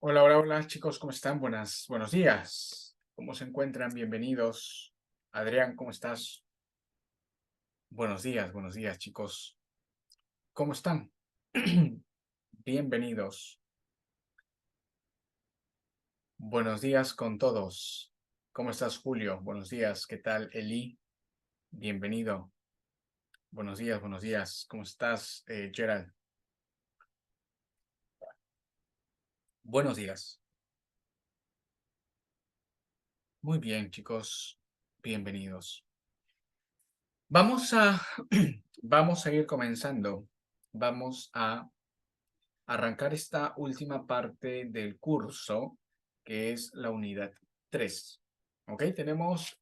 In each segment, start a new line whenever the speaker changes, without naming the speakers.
Hola, hola, hola chicos, ¿cómo están? Buenos días. ¿Cómo se encuentran? Bienvenidos. Adrián, ¿cómo estás? Buenos días chicos. ¿Cómo están? Bienvenidos. Buenos días con todos. ¿Cómo estás, Julio? Buenos días. ¿Qué tal, Eli? Bienvenido. Buenos días, buenos días. ¿Cómo estás, Gerald? Buenos días. Muy bien, chicos. Bienvenidos. Vamos a, vamos a ir comenzando. Vamos a arrancar esta última parte del curso, que es la unidad 3. ¿Ok? Tenemos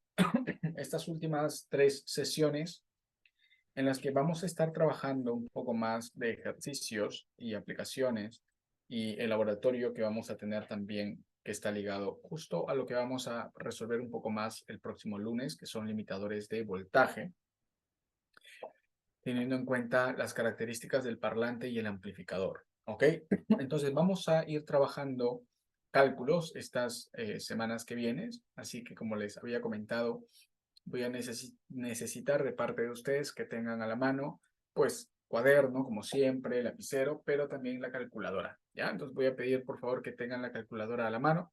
estas últimas 3 sesiones en las que vamos a estar trabajando un poco más de ejercicios y aplicaciones y el laboratorio que vamos a tener también que está ligado justo a lo que vamos a resolver un poco más el próximo lunes, que son limitadores de voltaje, teniendo en cuenta las características del parlante y el amplificador. ¿Ok? Entonces vamos a ir trabajando cálculos estas semanas que vienen, así que como les había comentado, voy a necesitar de parte de ustedes que tengan a la mano, pues, cuaderno, como siempre, lapicero, pero también la calculadora, ¿ya? Entonces voy a pedir, por favor, que tengan la calculadora a la mano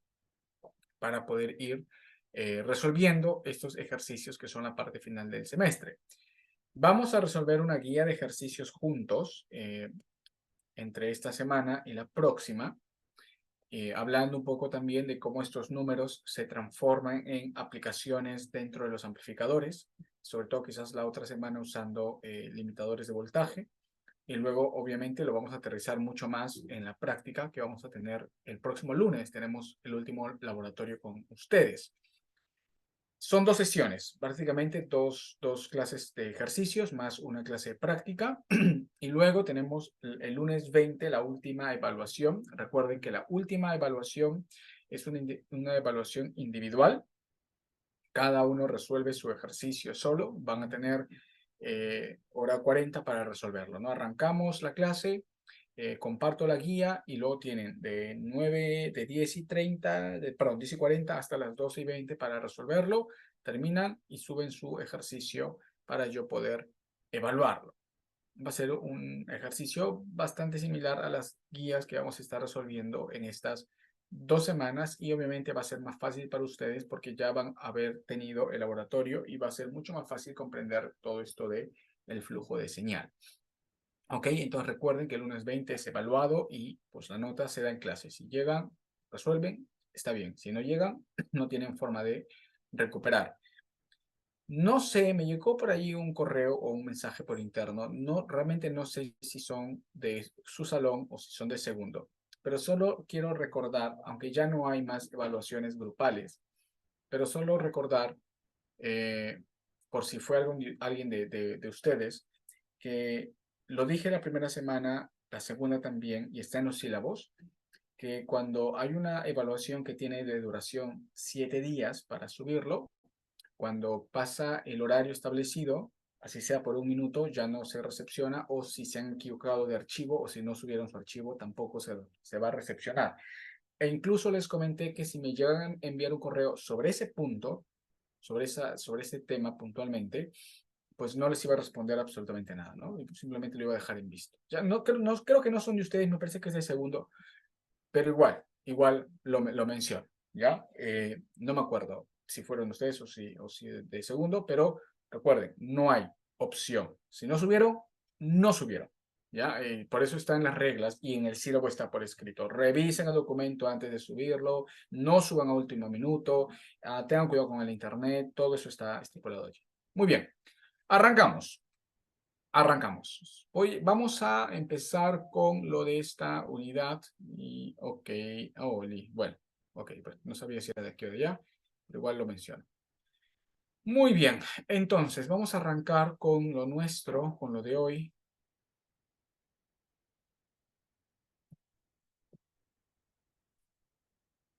para poder ir resolviendo estos ejercicios que son la parte final del semestre. Vamos a resolver una guía de ejercicios juntos entre esta semana y la próxima, hablando un poco también de cómo estos números se transforman en aplicaciones dentro de los amplificadores, sobre todo quizás la otra semana usando limitadores de voltaje, y luego obviamente lo vamos a aterrizar mucho más en la práctica que vamos a tener el próximo lunes. Tenemos el último laboratorio con ustedes. Son 2 sesiones, básicamente dos clases de ejercicios más una clase de práctica. Y luego tenemos el lunes 20 la última evaluación. Recuerden que la última evaluación es una evaluación individual. Cada uno resuelve su ejercicio solo. Van a tener hora 40 para resolverlo, ¿no? Arrancamos la clase, comparto la guía y luego tienen de 10:30, perdón, 10:40 hasta las 12:20 para resolverlo. Terminan y suben su ejercicio para yo poder evaluarlo. Va a ser un ejercicio bastante similar a las guías que vamos a estar resolviendo en estas 2 semanas, y obviamente va a ser más fácil para ustedes porque ya van a haber tenido el laboratorio y va a ser mucho más fácil comprender todo esto de el flujo de señal. Ok, entonces recuerden que el lunes 20 es evaluado y pues la nota se da en clase. Si llegan, resuelven, está bien. Si no llegan, no tienen forma de recuperar. No sé, me llegó por ahí un correo o un mensaje por interno. No, realmente no sé si son de su salón o si son de segundo, pero solo quiero recordar, aunque ya no hay más evaluaciones grupales, pero solo recordar, eh, por si fue alguien de ustedes, que lo dije la primera semana, la segunda también, y está en los sílabos, que cuando hay una evaluación que tiene de duración 7 días para subirlo, cuando pasa el horario establecido, así sea por un minuto, ya no se recepciona, o si se han equivocado de archivo o si no subieron su archivo, tampoco se va a recepcionar. E incluso les comenté que si me llegan a enviar un correo sobre ese punto, sobre ese tema puntualmente, pues no les iba a responder absolutamente nada, ¿no? Y simplemente lo iba a dejar en visto. Ya no, no creo que no son de ustedes, me parece que es de segundo, pero igual lo menciono, ¿ya? No me acuerdo si fueron ustedes o si de segundo, pero recuerden, no hay opción. Si no subieron, no subieron, ¿ya? Por eso está en las reglas y en el sílabo está por escrito. Revisen el documento antes de subirlo, no suban a último minuto, tengan cuidado con el internet, todo eso está estipulado allí. Muy bien, arrancamos. Arrancamos. Hoy vamos a empezar con lo de esta unidad. Y, ok, bueno, ok, pues no sabía si era de aquí o de allá, pero igual lo menciono. Muy bien, entonces vamos a arrancar con lo nuestro, con lo de hoy,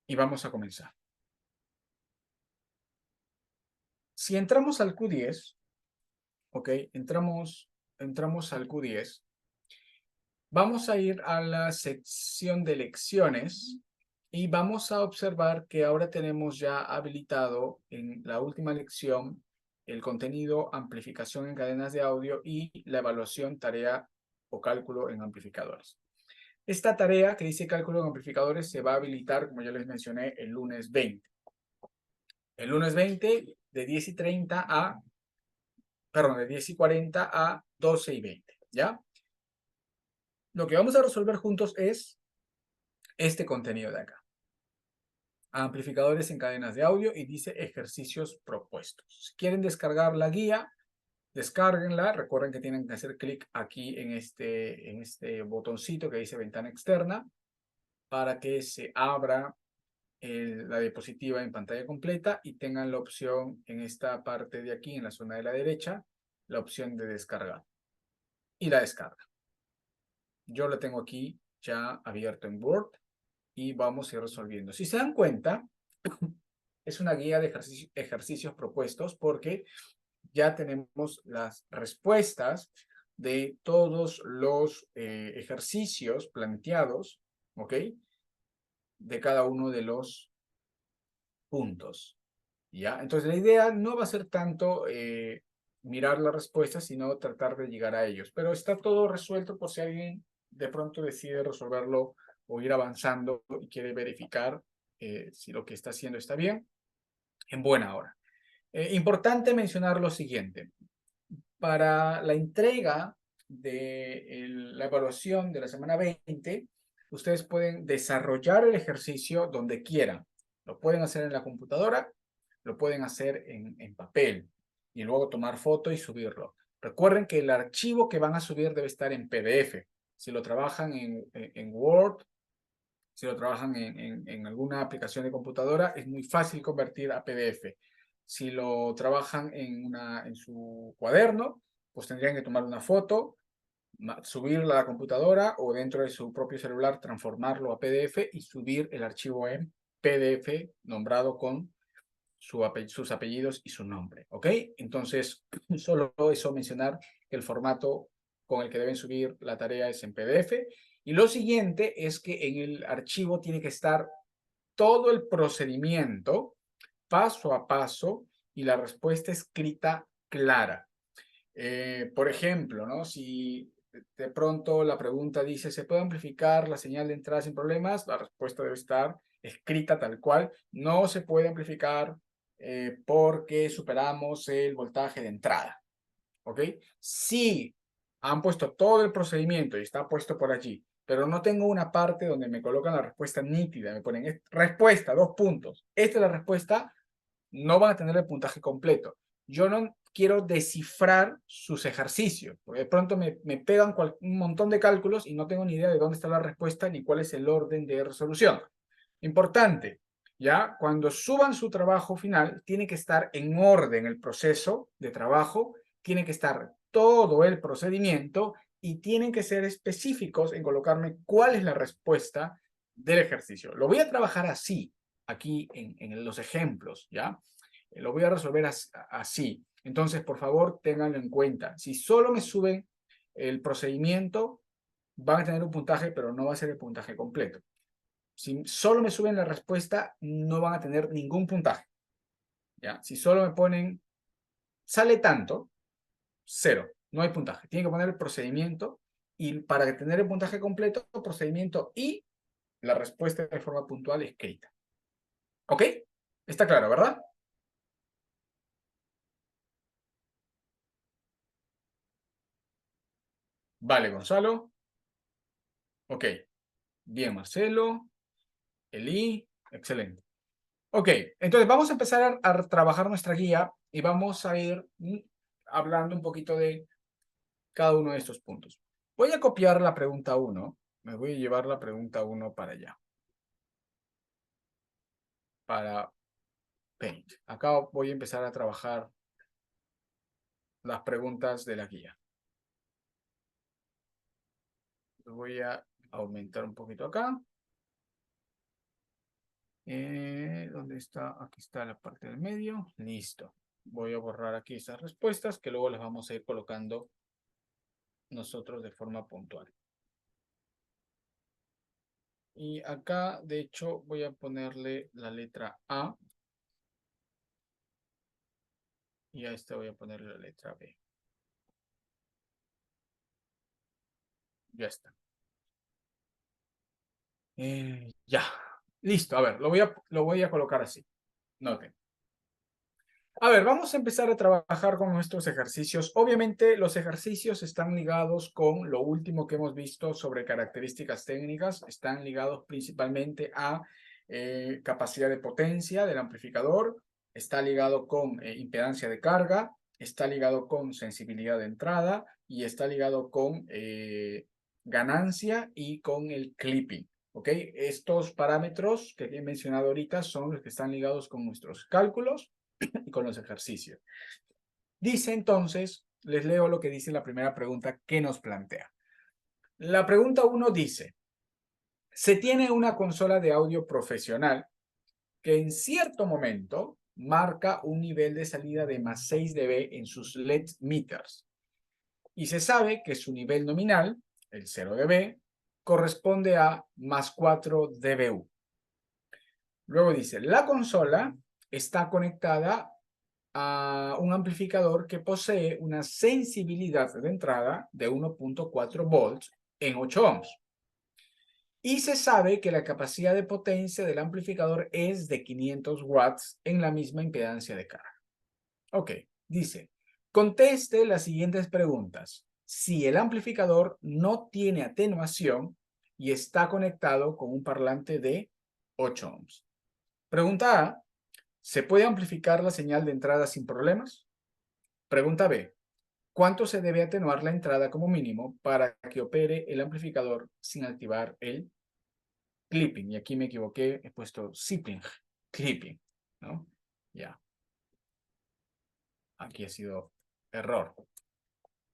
y vamos a comenzar. Si entramos al Q10, ok, entramos al Q10, vamos a ir a la sección de lecciones Y vamos a observar que ahora tenemos ya habilitado en la última lección el contenido amplificación en cadenas de audio y la evaluación tarea o cálculo en amplificadores. Esta tarea que dice cálculo en amplificadores se va a habilitar, como ya les mencioné, el lunes 20. El lunes 20 de 10:30 a, perdón, de 10:40 a 12:20, ¿ya? Lo que vamos a resolver juntos es este contenido de acá. Amplificadores en cadenas de audio y dice ejercicios propuestos. Si quieren descargar la guía, descárguenla. Recuerden que tienen que hacer clic aquí en este botoncito que dice ventana externa para que se abra la diapositiva en pantalla completa y tengan la opción en esta parte de aquí, en la zona de la derecha, la opción de descargar. Y la descarga. Yo la tengo aquí ya abierto en Word y vamos a ir resolviendo. Si se dan cuenta, es una guía de ejercicios propuestos porque ya tenemos las respuestas de todos los ejercicios planteados, ¿ok? De cada uno de los puntos, ¿ya? Entonces la idea no va a ser tanto mirar las respuestas, sino tratar de llegar a ellos. Pero está todo resuelto por si alguien de pronto decide resolverlo o ir avanzando y quiere verificar si lo que está haciendo está bien, en buena hora. Importante mencionar lo siguiente. Para la entrega de la evaluación de la semana 20, ustedes pueden desarrollar el ejercicio donde quieran. Lo pueden hacer en la computadora, lo pueden hacer en papel y luego tomar foto y subirlo. Recuerden que el archivo que van a subir debe estar en PDF. Si lo trabajan en Word, si lo trabajan en alguna aplicación de computadora, es muy fácil convertir a PDF. Si lo trabajan en su cuaderno, pues tendrían que tomar una foto, subirla a la computadora o dentro de su propio celular transformarlo a PDF y subir el archivo en PDF nombrado con sus apellidos y su nombre, ¿ok? Entonces, solo eso mencionar que el formato con el que deben subir la tarea es en PDF. Y lo siguiente es que en el archivo tiene que estar todo el procedimiento, paso a paso, y la respuesta escrita clara. Por ejemplo, ¿no? Si de pronto la pregunta dice, ¿se puede amplificar la señal de entrada sin problemas? La respuesta debe estar escrita tal cual. No se puede amplificar porque superamos el voltaje de entrada. ¿Ok? Si han puesto todo el procedimiento y está puesto por allí, pero no tengo una parte donde me colocan la respuesta nítida, me ponen respuesta, 2 puntos. Esta es la respuesta, no van a tener el puntaje completo. Yo no quiero descifrar sus ejercicios, porque de pronto me pegan un montón de cálculos y no tengo ni idea de dónde está la respuesta ni cuál es el orden de resolución. Importante, ¿ya? Cuando suban su trabajo final, tiene que estar en orden el proceso de trabajo, tiene que estar todo el procedimiento y tienen que ser específicos en colocarme cuál es la respuesta del ejercicio. Lo voy a trabajar así, aquí en los ejemplos, ¿ya? Lo voy a resolver así. Entonces, por favor, ténganlo en cuenta. Si solo me suben el procedimiento, van a tener un puntaje, pero no va a ser el puntaje completo. Si solo me suben la respuesta, no van a tener ningún puntaje. ¿Ya? Si solo me ponen, sale tanto, 0, no hay puntaje. Tienen que poner el procedimiento y para tener el puntaje completo, procedimiento y la respuesta de forma puntual escrita. ¿Ok? Está claro, ¿verdad? Vale, Gonzalo. Ok. Bien, Marcelo. Eli. Excelente. Ok, entonces vamos a empezar a trabajar nuestra guía y vamos a ir hablando un poquito de cada uno de estos puntos. Voy a copiar la pregunta 1. Me voy a llevar la pregunta 1 para allá. Para Paint. Acá voy a empezar a trabajar las preguntas de la guía. Voy a aumentar un poquito acá. ¿Dónde está? Aquí está la parte del medio. Listo. Voy a borrar aquí esas respuestas que luego las vamos a ir colocando nosotros de forma puntual. Y acá, de hecho, voy a ponerle la letra A. Y a esta voy a ponerle la letra B. Ya está. Ya. Listo. A ver, lo voy a colocar así. Noten. A ver, vamos a empezar a trabajar con nuestros ejercicios. Obviamente, los ejercicios están ligados con lo último que hemos visto sobre características técnicas. Están ligados principalmente a capacidad de potencia del amplificador. Está ligado con impedancia de carga. Está ligado con sensibilidad de entrada. Y está ligado con ganancia y con el clipping. ¿Ok? Estos parámetros que he mencionado ahorita son los que están ligados con nuestros cálculos y con los ejercicios. Dice entonces, les leo lo que dice la primera pregunta que nos plantea. La pregunta 1 dice, se tiene una consola de audio profesional que en cierto momento marca un nivel de salida de más 6 dB en sus LED meters y se sabe que su nivel nominal, el 0 dB, corresponde a más 4 dBu. Luego dice, la consola está conectada a un amplificador que posee una sensibilidad de entrada de 1.4 volts en 8 ohms. Y se sabe que la capacidad de potencia del amplificador es de 500 watts en la misma impedancia de carga. Ok, dice, conteste las siguientes preguntas. Si el amplificador no tiene atenuación y está conectado con un parlante de 8 ohms. Pregunta A, ¿se puede amplificar la señal de entrada sin problemas? Pregunta B, ¿cuánto se debe atenuar la entrada como mínimo para que opere el amplificador sin activar el clipping? Y aquí me equivoqué, he puesto zipping, clipping, ¿no? Ya, aquí ha sido error,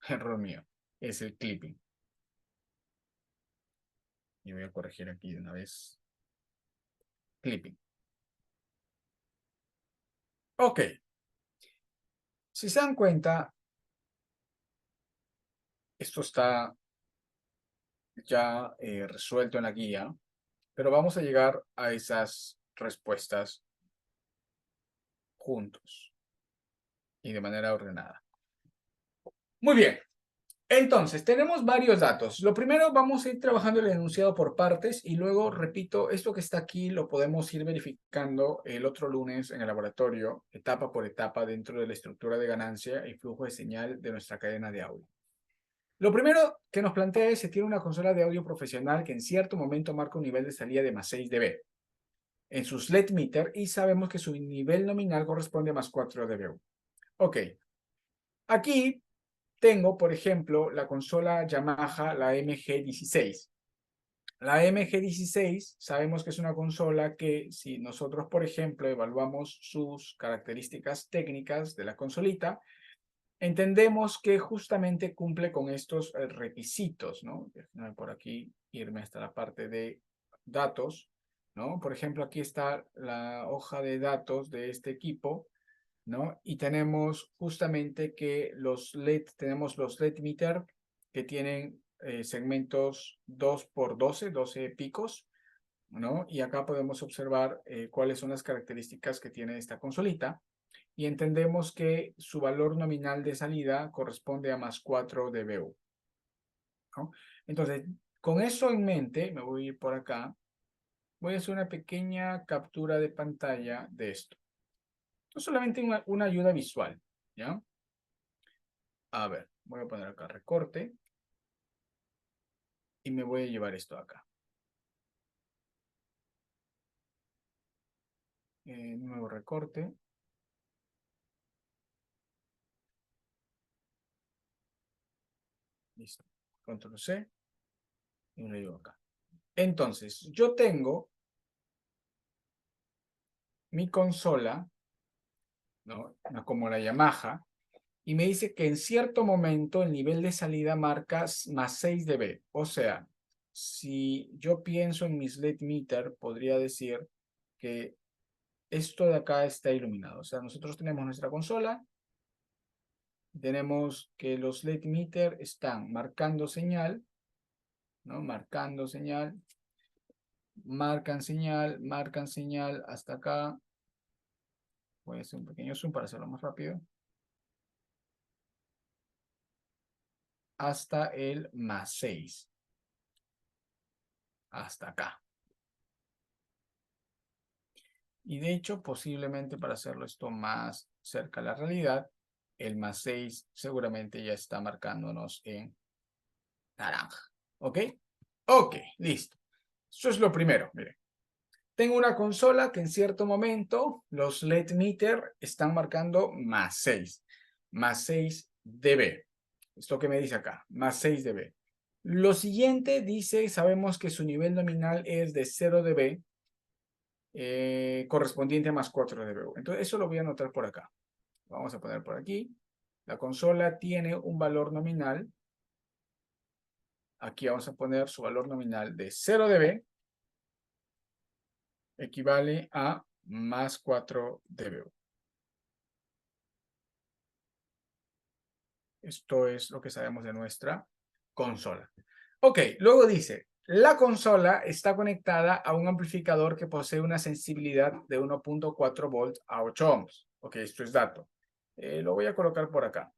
error mío, es el clipping. Y voy a corregir aquí de una vez, clipping. Ok, si se dan cuenta, esto está ya resuelto en la guía, pero vamos a llegar a esas respuestas juntos y de manera ordenada. Muy bien, entonces tenemos varios datos. Lo primero, vamos a ir trabajando el enunciado por partes y luego, repito, esto que está aquí lo podemos ir verificando el otro lunes en el laboratorio, etapa por etapa dentro de la estructura de ganancia y flujo de señal de nuestra cadena de audio. Lo primero que nos plantea es que tiene una consola de audio profesional que en cierto momento marca un nivel de salida de más 6 dB en sus LED meter y sabemos que su nivel nominal corresponde a más 4 dB. Ok, aquí tengo, por ejemplo, la consola Yamaha, la MG16. La MG16 sabemos que es una consola que si nosotros, por ejemplo, evaluamos sus características técnicas de la consolita, entendemos que justamente cumple con estos requisitos, ¿no? Déjenme por aquí irme hasta la parte de datos, ¿no? Por ejemplo, aquí está la hoja de datos de este equipo, ¿no? Y tenemos justamente que tenemos los LED meter que tienen segmentos 2 por 12, 12 picos, ¿no? Y acá podemos observar cuáles son las características que tiene esta consolita y entendemos que su valor nominal de salida corresponde a más 4 dBu, ¿no? Entonces, con eso en mente, me voy a ir por acá, voy a hacer una pequeña captura de pantalla de esto. No solamente una ayuda visual, ¿ya? A ver, voy a poner acá recorte y me voy a llevar esto acá. Nuevo recorte. Listo. Control C y lo llevo acá. Entonces, yo tengo mi consola, ¿no? Como la Yamaha, y me dice que en cierto momento el nivel de salida marca más 6 dB. O sea, si yo pienso en mis LED meter, podría decir que esto de acá está iluminado. O sea, nosotros tenemos nuestra consola, tenemos que los LED meter están marcando señal, ¿no? Marcando señal. marcan señal hasta acá. Voy a hacer un pequeño zoom para hacerlo más rápido. Hasta el +6. Hasta acá. Y de hecho, posiblemente para hacerlo esto más cerca a la realidad, el +6 seguramente ya está marcándonos en naranja. ¿Ok? Ok, listo. Eso es lo primero, miren. Tengo una consola que en cierto momento los LED meter están marcando +6. +6 dB. Esto que me dice acá, +6 dB. Lo siguiente dice, sabemos que su nivel nominal es de 0 dB, correspondiente a +4 dB. Entonces eso lo voy a anotar por acá. Vamos a poner por aquí. La consola tiene un valor nominal. Aquí vamos a poner su valor nominal de 0 dB. Equivale a +4 dB. Esto es lo que sabemos de nuestra consola. Ok, luego dice, la consola está conectada a un amplificador que posee una sensibilidad de 1.4 volts a 8 ohms. Ok, esto es dato. Lo voy a colocar por acá.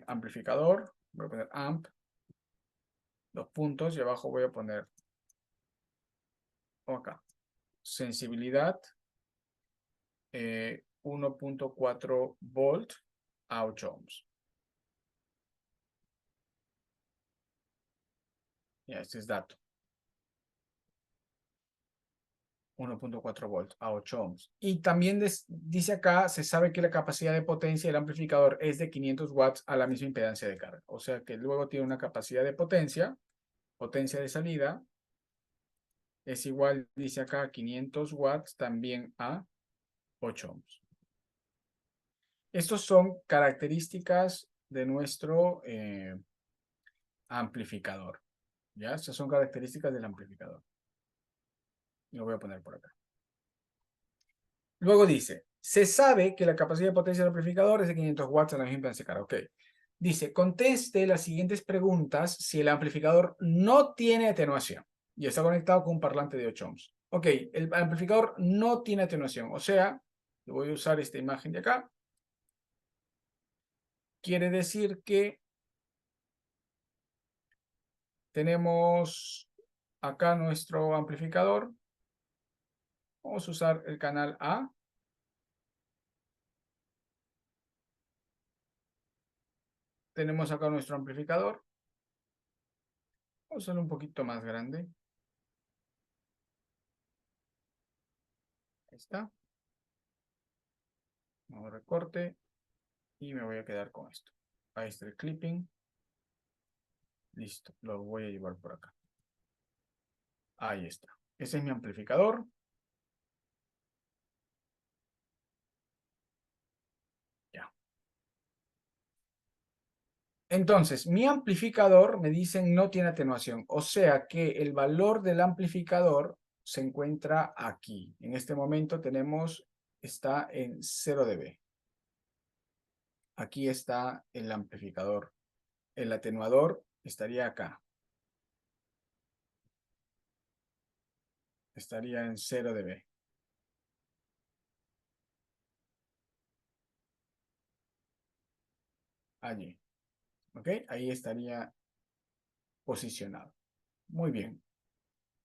Amplificador, voy a poner amp, dos puntos, y abajo voy a poner acá. Sensibilidad 1.4 volt a 8 ohms. Ya, este es dato. 1.4 volts a 8 ohms. Y también dice acá, se sabe que la capacidad de potencia del amplificador es de 500 watts a la misma impedancia de carga. O sea que luego tiene una capacidad de potencia de salida, es igual, dice acá, 500 watts también a 8 ohms. Estos son características de nuestro amplificador. ¿Ya? Estas son características del amplificador. Lo voy a poner por acá. Luego dice, se sabe que la capacidad de potencia del amplificador es de 500 watts a la misma impedancia de carga. Ok. Dice, conteste las siguientes preguntas si el amplificador no tiene atenuación y está conectado con un parlante de 8 ohms. Ok, el amplificador no tiene atenuación. O sea, voy a usar esta imagen de acá. Quiere decir que tenemos acá nuestro amplificador. Vamos a usar el canal A. Tenemos acá nuestro amplificador. Vamos a hacerlo un poquito más grande. Ahí está. Vamos a recorte. Y me voy a quedar con esto. Ahí está el clipping. Listo. Lo voy a llevar por acá. Ahí está. Ese es mi amplificador. Ya. Entonces, mi amplificador, me dicen, no tiene atenuación. O sea que el valor del amplificador se encuentra aquí. En este momento está en 0 dB. Aquí está el amplificador. El atenuador estaría acá. Estaría en 0 dB. Allí. ¿Ok? Ahí estaría posicionado. Muy bien.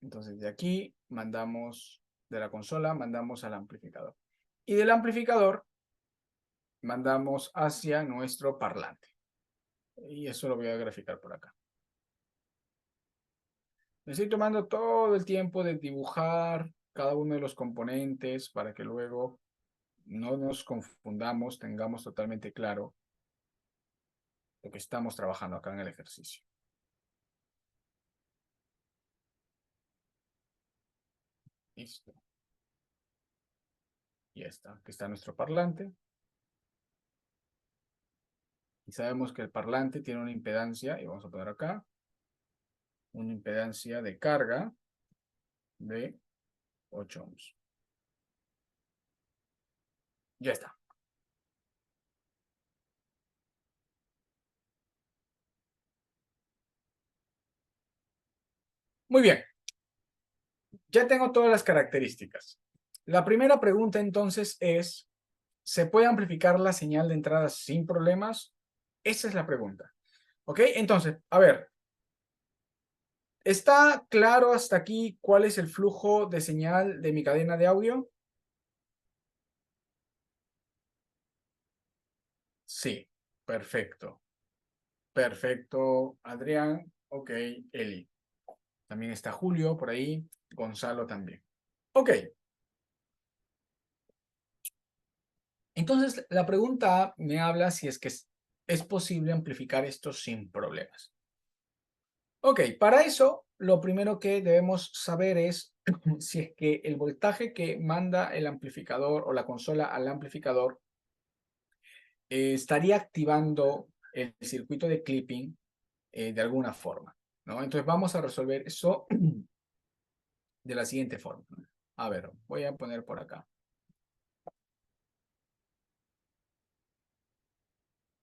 Entonces de aquí mandamos, de la consola mandamos al amplificador. Y del amplificador mandamos hacia nuestro parlante. Y eso lo voy a graficar por acá. Me estoy tomando todo el tiempo de dibujar cada uno de los componentes para que luego no nos confundamos, tengamos totalmente claro lo que estamos trabajando acá en el ejercicio. Listo. Y ya está. Aquí está nuestro parlante. Y sabemos que el parlante tiene una impedancia, y vamos a poner acá, una impedancia de carga de 8 ohms. Ya está. Muy bien. Ya tengo todas las características. La primera pregunta entonces es, ¿se puede amplificar la señal de entrada sin problemas? Esa es la pregunta. ¿Ok? Entonces, a ver, ¿está claro hasta aquí cuál es el flujo de señal de mi cadena de audio? Sí, perfecto. Perfecto, Adrián. Ok, Eli. También está Julio por ahí. Gonzalo también. Ok, entonces la pregunta A me habla si es que es posible amplificar esto sin problemas. Ok, para eso lo primero que debemos saber es si es que el voltaje que manda el amplificador o la consola al amplificador estaría activando el circuito de clipping de alguna forma, ¿no? Entonces vamos a resolver eso de la siguiente forma. A ver, voy a poner por acá.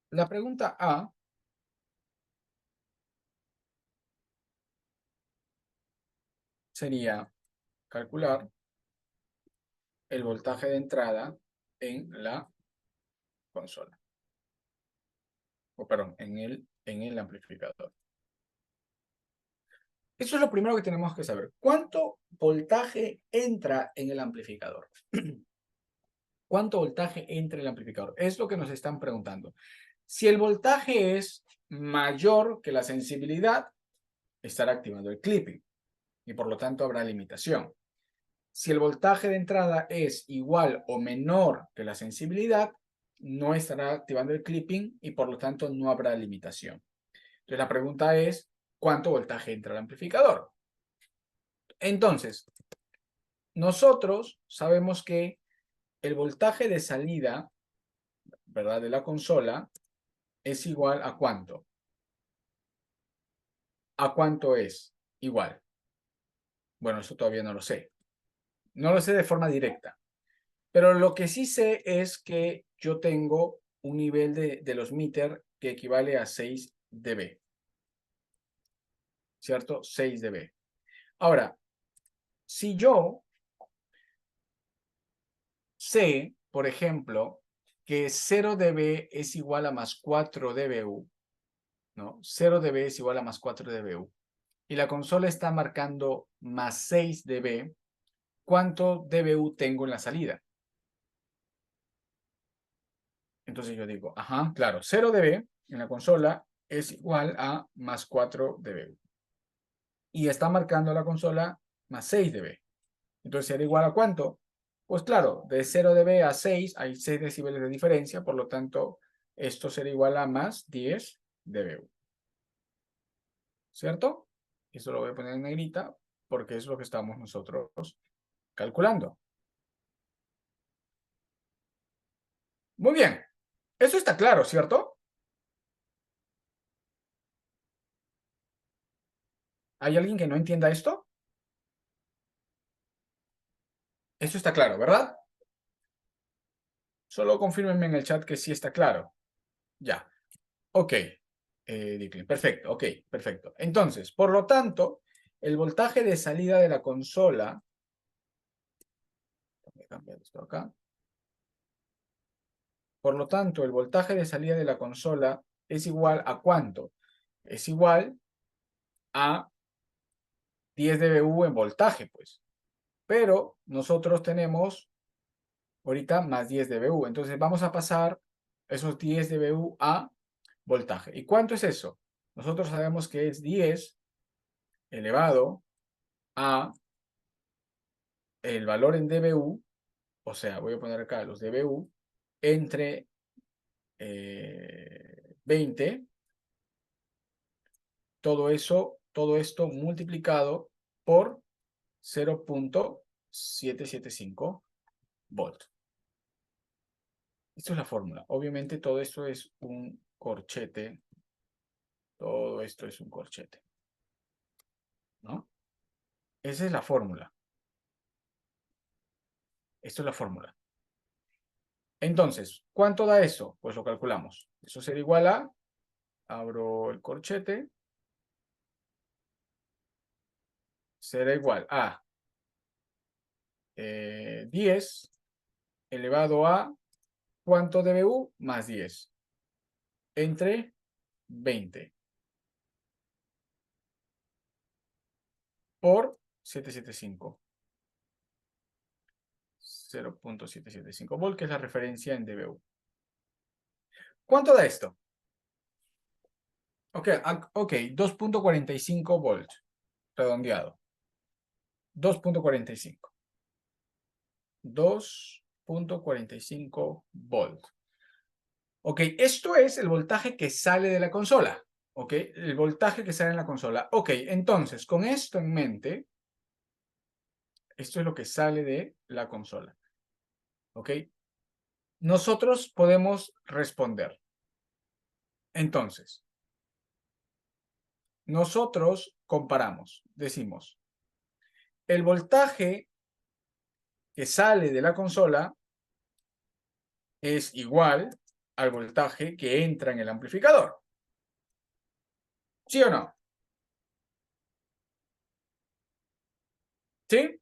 La pregunta A sería calcular el voltaje de entrada en la consola, o perdón, en el amplificador. Eso es lo primero que tenemos que saber. ¿Cuánto voltaje entra en el amplificador? ¿Cuánto voltaje entra en el amplificador? Es lo que nos están preguntando. Si el voltaje es mayor que la sensibilidad, estará activando el clipping y por lo tanto habrá limitación. Si el voltaje de entrada es igual o menor que la sensibilidad, no estará activando el clipping y por lo tanto no habrá limitación. Entonces la pregunta es, ¿cuánto voltaje entra al amplificador? Entonces, nosotros sabemos que el voltaje de salida, ¿verdad?, de la consola es igual a ¿cuánto? ¿A cuánto es igual? Bueno, eso todavía no lo sé. No lo sé de forma directa. Pero lo que sí sé es que yo tengo un nivel de los meter que equivale a 6 dB. ¿Cierto? 6 dB. Ahora, si yo sé, por ejemplo, que 0 dB es igual a más 4 dBu, ¿no? 0 dB es igual a más 4 dBu. Y la consola está marcando más 6 dB. ¿Cuánto dBu tengo en la salida? Entonces yo digo, ajá, claro, 0 dB en la consola es igual a más 4 dBu. Y está marcando la consola más 6 dB. Entonces será igual a ¿cuánto? Pues claro, de 0 dB a 6 hay 6 decibeles de diferencia, por lo tanto, esto será igual a más 10 dBu. ¿Cierto? Eso lo voy a poner en negrita porque es lo que estamos nosotros calculando. Muy bien. Eso está claro, ¿cierto? ¿Hay alguien que no entienda esto? Eso está claro, ¿verdad? Solo confírmenme en el chat que sí está claro. Ya. Ok. Decline. Perfecto. Ok. Perfecto. Entonces, por lo tanto, el voltaje de salida de la consola. Voy a cambiar esto acá. Por lo tanto, el voltaje de salida de la consola es igual a ¿cuánto? Es igual a 10 dBu en voltaje, pues. Pero nosotros tenemos ahorita más 10 dBu. Entonces vamos a pasar esos 10 dBu a voltaje. ¿Y cuánto es eso? Nosotros sabemos que es 10 elevado a el valor en dBu, o sea, voy a poner acá los dBu, entre 20, todo esto multiplicado por 0.775 volt. Esto es la fórmula. Obviamente todo esto es un corchete. Todo esto es un corchete, ¿no? Esa es la fórmula. Esto es la fórmula. Entonces, ¿cuánto da eso? Pues lo calculamos. Eso será igual a, abro el corchete, será igual a 10 elevado a, ¿cuánto dBU? Más 10. Entre 20. Por 775. 0.775 volt, que es la referencia en dBU. ¿Cuánto da esto? Ok, 2.45 volts, redondeado. 2.45. 2.45 volts. Ok, esto es el voltaje que sale de la consola. Ok, el voltaje que sale en la consola. Ok, entonces, con esto en mente, esto es lo que sale de la consola. Ok, nosotros podemos responder. Entonces, nosotros comparamos, decimos, el voltaje que sale de la consola es igual al voltaje que entra en el amplificador. ¿Sí o no? ¿Sí?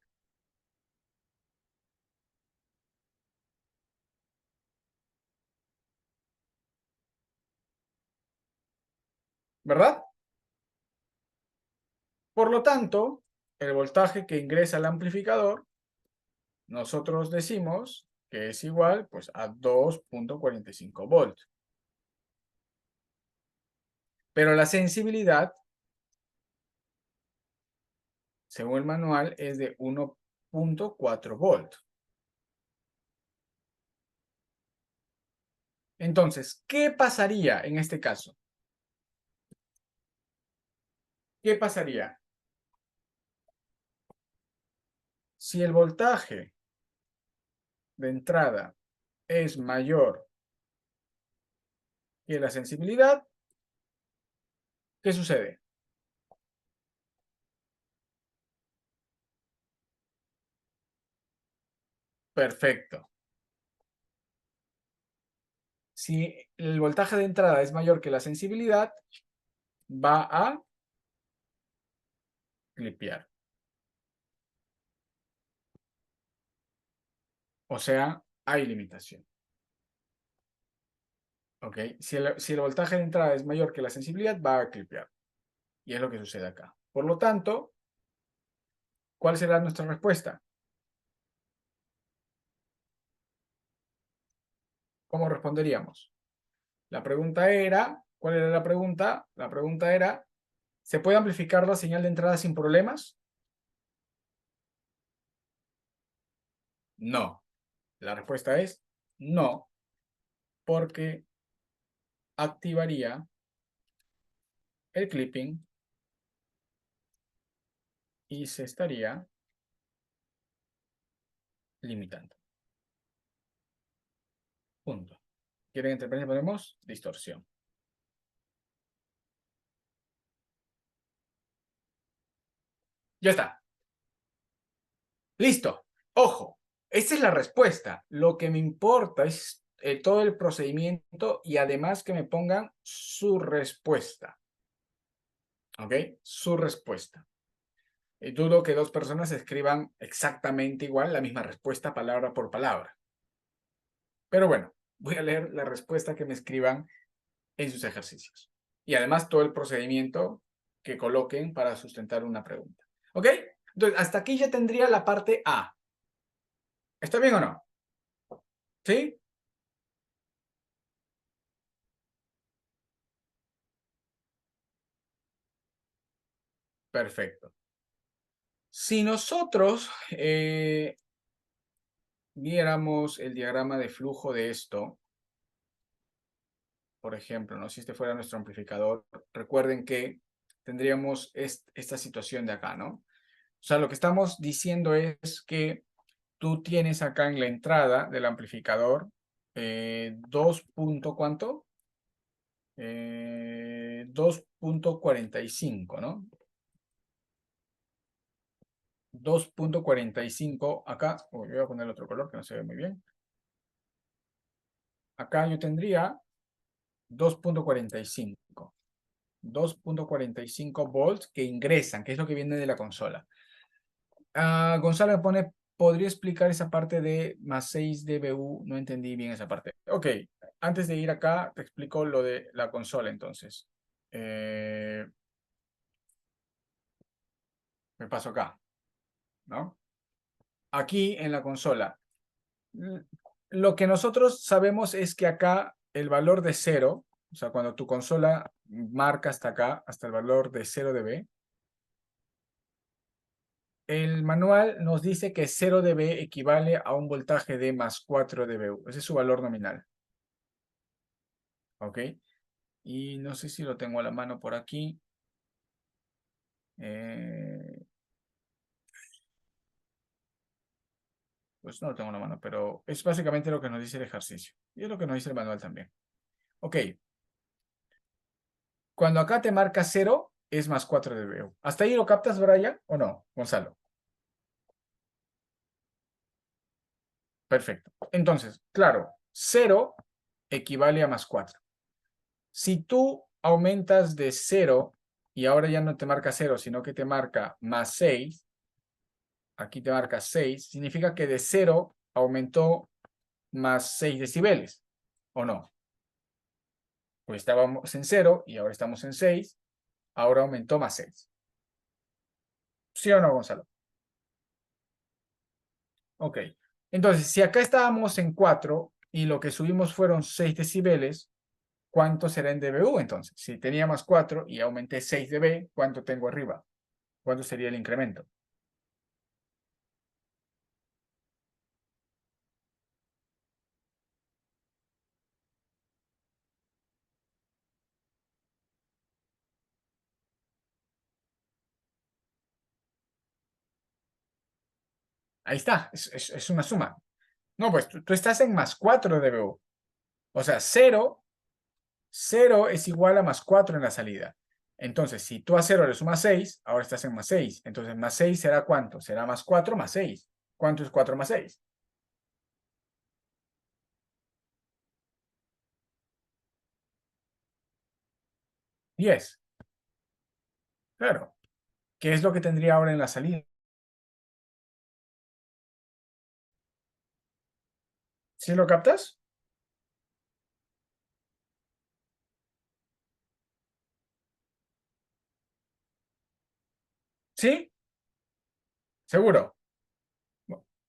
¿Verdad? Por lo tanto, el voltaje que ingresa al amplificador, nosotros decimos que es igual pues, a 2.45 volts. Pero la sensibilidad, según el manual, es de 1.4 volts. Entonces, ¿qué pasaría en este caso? ¿Qué pasaría? Si el voltaje de entrada es mayor que la sensibilidad, ¿qué sucede? Perfecto. Si el voltaje de entrada es mayor que la sensibilidad, va a clipear. O sea, hay limitación. ¿Ok? Si el voltaje de entrada es mayor que la sensibilidad, va a clipear. Y es lo que sucede acá. Por lo tanto, ¿cuál será nuestra respuesta? ¿Cómo responderíamos? La pregunta era, ¿cuál era la pregunta? La pregunta era, ¿se puede amplificar la señal de entrada sin problemas? No. La respuesta es no, porque activaría el clipping y se estaría limitando. Punto. ¿Quieren intervenir? Ponemos distorsión. Ya está. Listo. Ojo. Esta es la respuesta. Lo que me importa es todo el procedimiento y además que me pongan su respuesta. ¿Ok? Su respuesta. Y dudo que dos personas escriban exactamente igual la misma respuesta palabra por palabra. Pero bueno, voy a leer la respuesta que me escriban en sus ejercicios. Y además todo el procedimiento que coloquen para sustentar una pregunta. ¿Ok? Entonces, hasta aquí ya tendría la parte A. ¿Está bien o no? ¿Sí? Perfecto. Si nosotros viéramos el diagrama de flujo de esto, por ejemplo, ¿no? Si este fuera nuestro amplificador, recuerden que tendríamos esta situación de acá, ¿no? O sea, lo que estamos diciendo es que tú tienes acá en la entrada del amplificador 2 ¿cuánto? 2.45, ¿no? 2.45 acá. Voy a poner otro color que no se ve muy bien. Acá yo tendría 2.45. 2.45 volts que ingresan, que es lo que viene de la consola. Gonzalo me pone podría explicar esa parte de más 6 dBU. No entendí bien esa parte. Ok, antes de ir acá, te explico lo de la consola entonces. Me paso acá, ¿no? Aquí en la consola. Lo que nosotros sabemos es que acá el valor de 0, o sea, cuando tu consola marca hasta acá, hasta el valor de 0 dB, el manual nos dice que 0 dB equivale a un voltaje de más 4 dBu. Ese es su valor nominal. ¿Ok? Y no sé si lo tengo a la mano por aquí. Eh, pues no lo tengo a la mano, pero es básicamente lo que nos dice el ejercicio. Y es lo que nos dice el manual también. Ok. Cuando acá te marca 0, es más 4 dBu. ¿Hasta ahí lo captas, Brian? ¿O no, Gonzalo? Perfecto. Entonces, claro, 0 equivale a más 4. Si tú aumentas de 0 y ahora ya no te marca 0, sino que te marca más 6, aquí te marca 6, significa que de 0 aumentó más 6 decibeles, ¿o no? Pues estábamos en 0 y ahora estamos en 6, ahora aumentó más 6. ¿Sí o no, Gonzalo? Ok. Entonces, si acá estábamos en 4 y lo que subimos fueron 6 decibeles, ¿cuánto será en dBu entonces? Si tenía más 4 y aumenté 6 dB, ¿cuánto tengo arriba? ¿Cuánto sería el incremento? Ahí está, es una suma. No, pues tú estás en más 4 dBu. O sea, 0 es igual a más 4 en la salida. Entonces, si tú a 0 le sumas 6, ahora estás en más 6. Entonces, más 6 será ¿cuánto? Será más 4 más 6. ¿Cuánto es 4 más 6? 10. Claro. ¿Qué es lo que tendría ahora en la salida? ¿Sí lo captas? ¿Sí? ¿Seguro?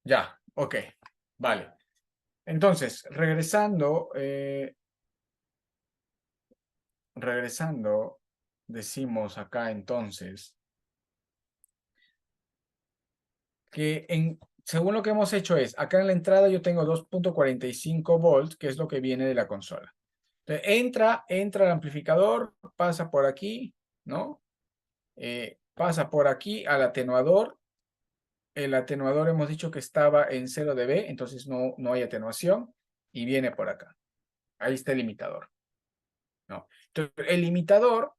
Ya, ok. Vale. Entonces, regresando, decimos acá entonces que según lo que hemos hecho es, acá en la entrada yo tengo 2.45 volts, que es lo que viene de la consola. Entonces, entra al amplificador, pasa por aquí, ¿no? Pasa por aquí al atenuador. El atenuador hemos dicho que estaba en 0 dB, entonces no hay atenuación, y viene por acá. Ahí está el limitador, ¿no? Entonces, el limitador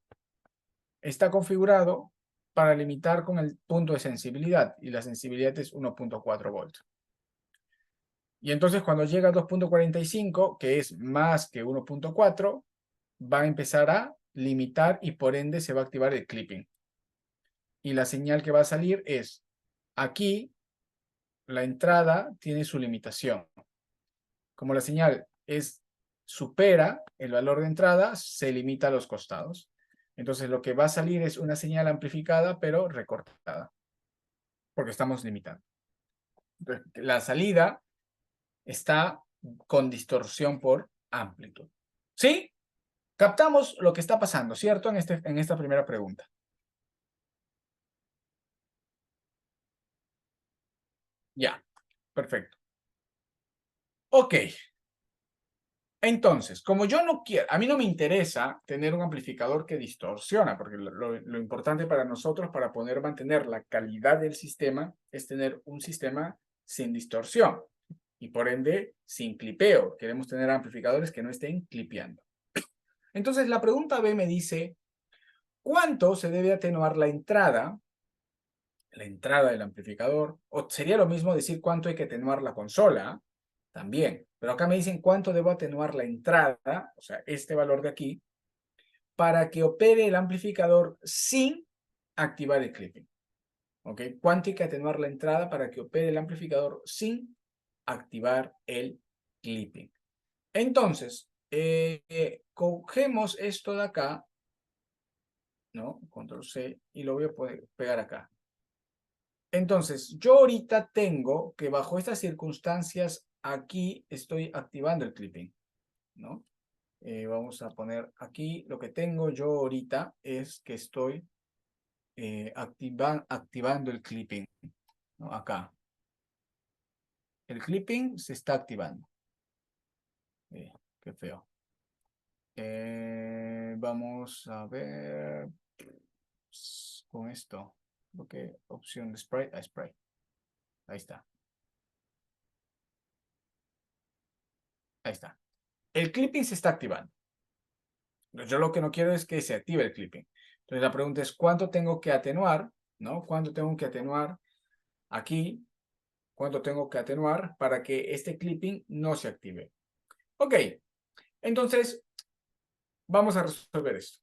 está configurado para limitar con el punto de sensibilidad, y la sensibilidad es 1.4 volts. Y entonces cuando llega a 2.45, que es más que 1.4, va a empezar a limitar y por ende se va a activar el clipping. Y la señal que va a salir es, aquí la entrada tiene su limitación. Como la señal supera el valor de entrada, se limita a los costados. Entonces lo que va a salir es una señal amplificada, pero recortada, porque estamos limitando. Entonces, la salida está con distorsión por amplitud. ¿Sí? Captamos lo que está pasando, ¿cierto? En esta primera pregunta. Ya, perfecto. Ok, entonces, como yo no quiero, a mí no me interesa tener un amplificador que distorsiona, porque lo importante para nosotros, para poder mantener la calidad del sistema, es tener un sistema sin distorsión y por ende sin clipeo. Queremos tener amplificadores que no estén clipeando. Entonces, la pregunta B me dice, ¿cuánto se debe atenuar la entrada del amplificador? O sería lo mismo decir cuánto hay que atenuar la consola también. Pero acá me dicen cuánto debo atenuar la entrada, o sea, este valor de aquí, para que opere el amplificador sin activar el clipping. ¿Ok? ¿Cuánto hay que atenuar la entrada para que opere el amplificador sin activar el clipping? Entonces, cogemos esto de acá, ¿no? Control C, y lo voy a poder pegar acá. Entonces, yo ahorita tengo que bajo estas circunstancias, aquí estoy activando el clipping, ¿no? Vamos a poner aquí, lo que tengo yo ahorita es que estoy activando el clipping, ¿no? Acá. El clipping se está activando. Qué feo. Vamos a ver con esto. Creo que opción de spray. Spray. Ahí está. Ahí está. El clipping se está activando. Yo lo que no quiero es que se active el clipping. Entonces la pregunta es, ¿cuánto tengo que atenuar? ¿No? ¿Cuánto tengo que atenuar aquí? ¿Cuánto tengo que atenuar para que este clipping no se active? Ok, entonces vamos a resolver esto.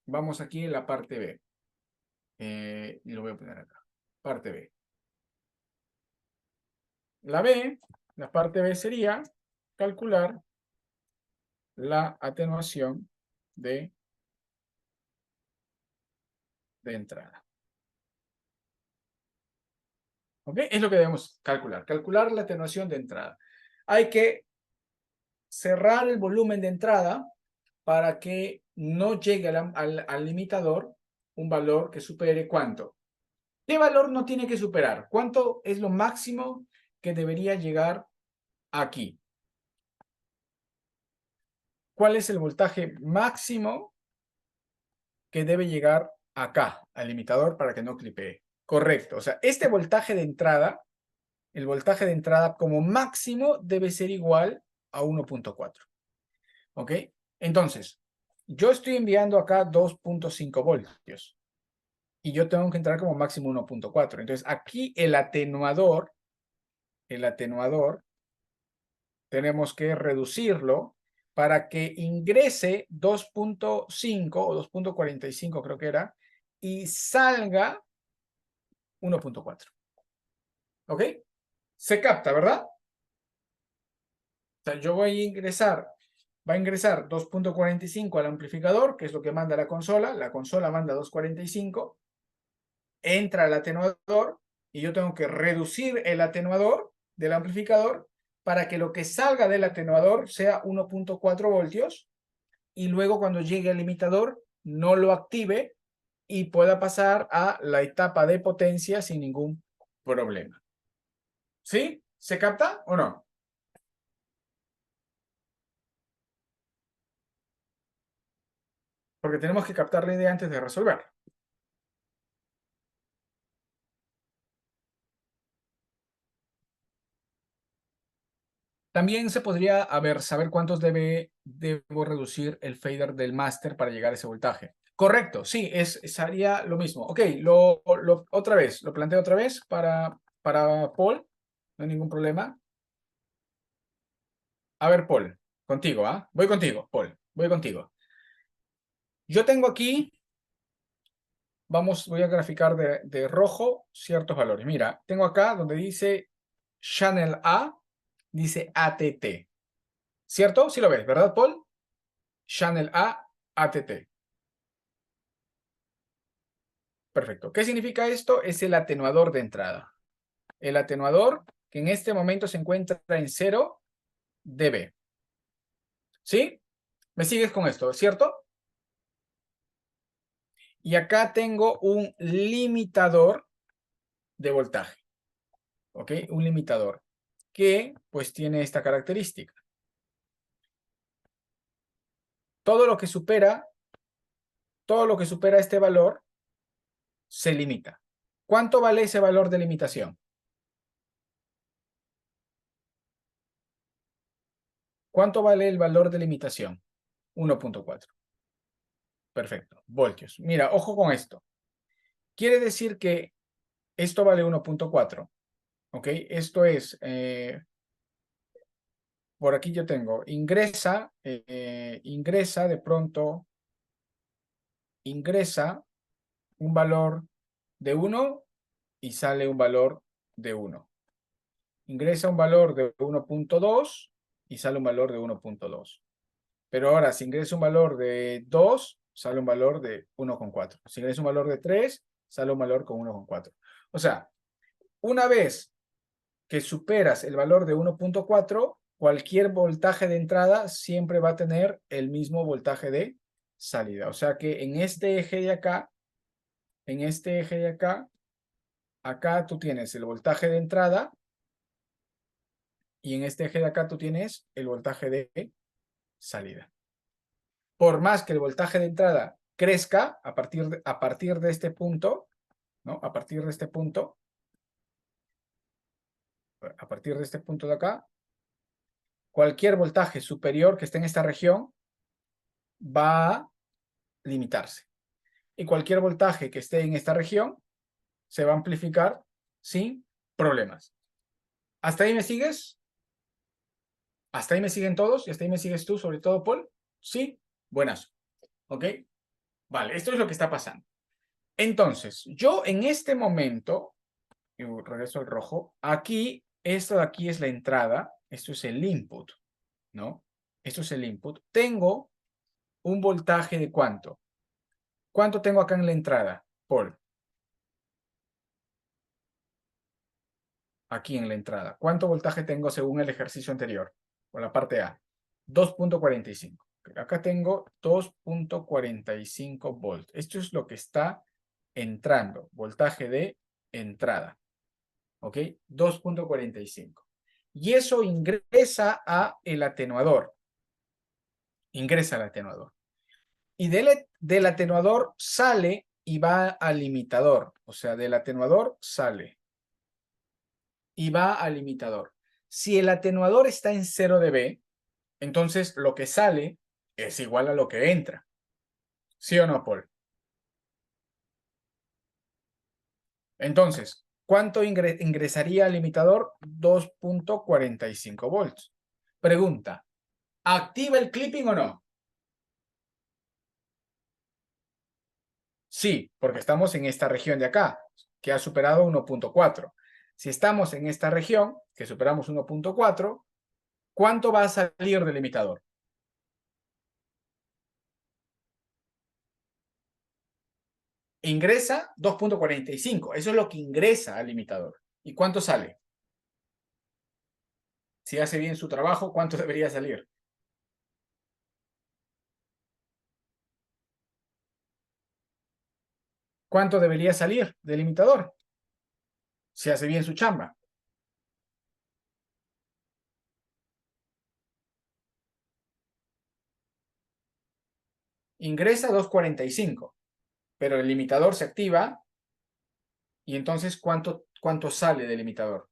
Vamos aquí en la parte B. Y lo voy a poner acá. Parte B. La parte B sería calcular la atenuación de entrada. ¿Ok? Es lo que debemos calcular. Calcular la atenuación de entrada. Hay que cerrar el volumen de entrada para que no llegue al limitador un valor que supere ¿cuánto? ¿Qué valor no tiene que superar? ¿Cuánto es lo máximo que debería llegar aquí? ¿Cuál es el voltaje máximo que debe llegar acá, al limitador, para que no clipee? Correcto. O sea, este voltaje de entrada, el voltaje de entrada como máximo debe ser igual a 1.4. ¿Ok? Entonces, yo estoy enviando acá 2.5 voltios y yo tengo que entrar como máximo 1.4. Entonces, aquí el atenuador, tenemos que reducirlo para que ingrese 2.5 o 2.45 creo que era, y salga 1.4. ¿Ok? Se capta, ¿verdad? O sea, yo voy a ingresar, va a ingresar 2.45 al amplificador, que es lo que manda la consola manda 2.45, entra al atenuador y yo tengo que reducir el atenuador del amplificador para que lo que salga del atenuador sea 1.4 voltios y luego cuando llegue al limitador no lo active y pueda pasar a la etapa de potencia sin ningún problema. ¿Sí? ¿Se capta o no? Porque tenemos que captar la idea antes de resolver. También se podría saber cuántos debo reducir el fader del máster para llegar a ese voltaje. Correcto, sí, sería lo mismo. Ok, otra vez, lo planteo otra vez para Paul, no hay ningún problema. A ver, Paul, contigo, ¿ah? Voy contigo, Paul, voy contigo. Yo tengo aquí, voy a graficar de rojo ciertos valores. Mira, tengo acá donde dice Channel A, dice ATT. ¿Cierto? Sí lo ves, ¿verdad, Paul? Channel A, ATT. Perfecto. ¿Qué significa esto? Es el atenuador de entrada. El atenuador que en este momento se encuentra en 0 dB. ¿Sí? ¿Me sigues con esto, cierto? Y acá tengo un limitador de voltaje. ¿Ok? Un limitador que pues tiene esta característica. Todo lo que supera, todo lo que supera este valor se limita. ¿Cuánto vale ese valor de limitación? ¿Cuánto vale el valor de limitación? 1.4. Perfecto. Voltios. Mira, ojo con esto. Quiere decir que esto vale 1.4. ¿Ok? Esto es, por aquí yo tengo, ingresa de pronto, ingresa un valor de 1 y sale un valor de 1. Ingresa un valor de 1.2 y sale un valor de 1.2. Pero ahora, si ingresa un valor de 2, sale un valor de 1.4. Si ingresa un valor de 3, sale un valor con 1.4. O sea, una vez que superas el valor de 1.4, cualquier voltaje de entrada siempre va a tener el mismo voltaje de salida. O sea que en este eje de acá, en este eje de acá, acá tú tienes el voltaje de entrada y en este eje de acá tú tienes el voltaje de salida. Por más que el voltaje de entrada crezca a partir de este punto, ¿no? A partir de este punto, a partir de este punto de acá, cualquier voltaje superior que esté en esta región va a limitarse. Y cualquier voltaje que esté en esta región se va a amplificar sin problemas. ¿Hasta ahí me sigues? ¿Hasta ahí me siguen todos? ¿Y hasta ahí me sigues tú, sobre todo, Paul? Sí, buenas. ¿Ok? Vale, esto es lo que está pasando. Entonces, yo en este momento, y regreso al rojo, aquí, esto de aquí es la entrada, esto es el input, ¿no? Esto es el input. Tengo un voltaje de ¿cuánto? ¿Cuánto tengo acá en la entrada, Paul? Aquí en la entrada. ¿Cuánto voltaje tengo según el ejercicio anterior? Por la parte A. 2.45. Acá tengo 2.45 volts. Esto es lo que está entrando. Voltaje de entrada. ¿Ok? 2.45. Y eso ingresa a el atenuador. Ingresa al atenuador. Y del atenuador sale y va al limitador. O sea, del atenuador sale y va al limitador. Si el atenuador está en 0 dB, entonces lo que sale es igual a lo que entra. ¿Sí o no, Paul? Entonces, ¿cuánto ingresaría al limitador? 2.45 volts. Pregunta, ¿activa el clipping o no? Sí, porque estamos en esta región de acá, que ha superado 1.4. Si estamos en esta región, que superamos 1.4, ¿cuánto va a salir del limitador? Ingresa 2.45. Eso es lo que ingresa al limitador. ¿Y cuánto sale? Si hace bien su trabajo, ¿cuánto debería salir? ¿Cuánto debería salir del limitador? Si hace bien su chamba. Ingresa 2.45, pero el limitador se activa y entonces ¿cuánto sale del limitador?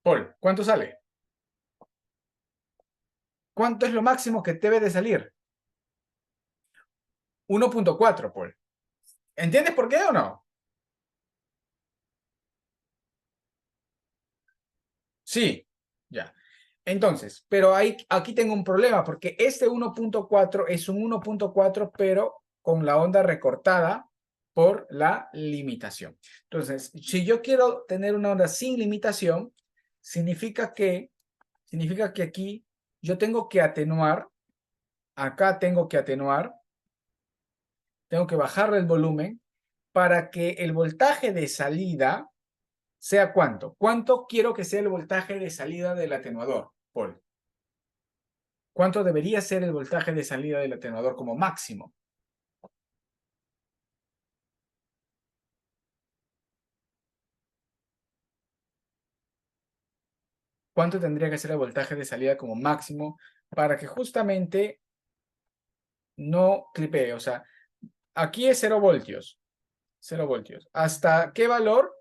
Paul, ¿cuánto sale? ¿Cuánto es lo máximo que debe de salir? 1.4, Paul. ¿Entiendes por qué o no? Sí, ya. Entonces, pero aquí tengo un problema porque este 1.4 es un 1.4 pero con la onda recortada por la limitación. Entonces, si yo quiero tener una onda sin limitación, significa que aquí yo tengo que atenuar, acá tengo que bajarle el volumen para que el voltaje de salida sea ¿cuánto? ¿Cuánto quiero que sea el voltaje de salida del atenuador, Paul? ¿Cuánto debería ser el voltaje de salida del atenuador como máximo? ¿Cuánto tendría que ser el voltaje de salida como máximo para que justamente no clipee? O sea, aquí es 0 voltios. 0 voltios. ¿Hasta qué valor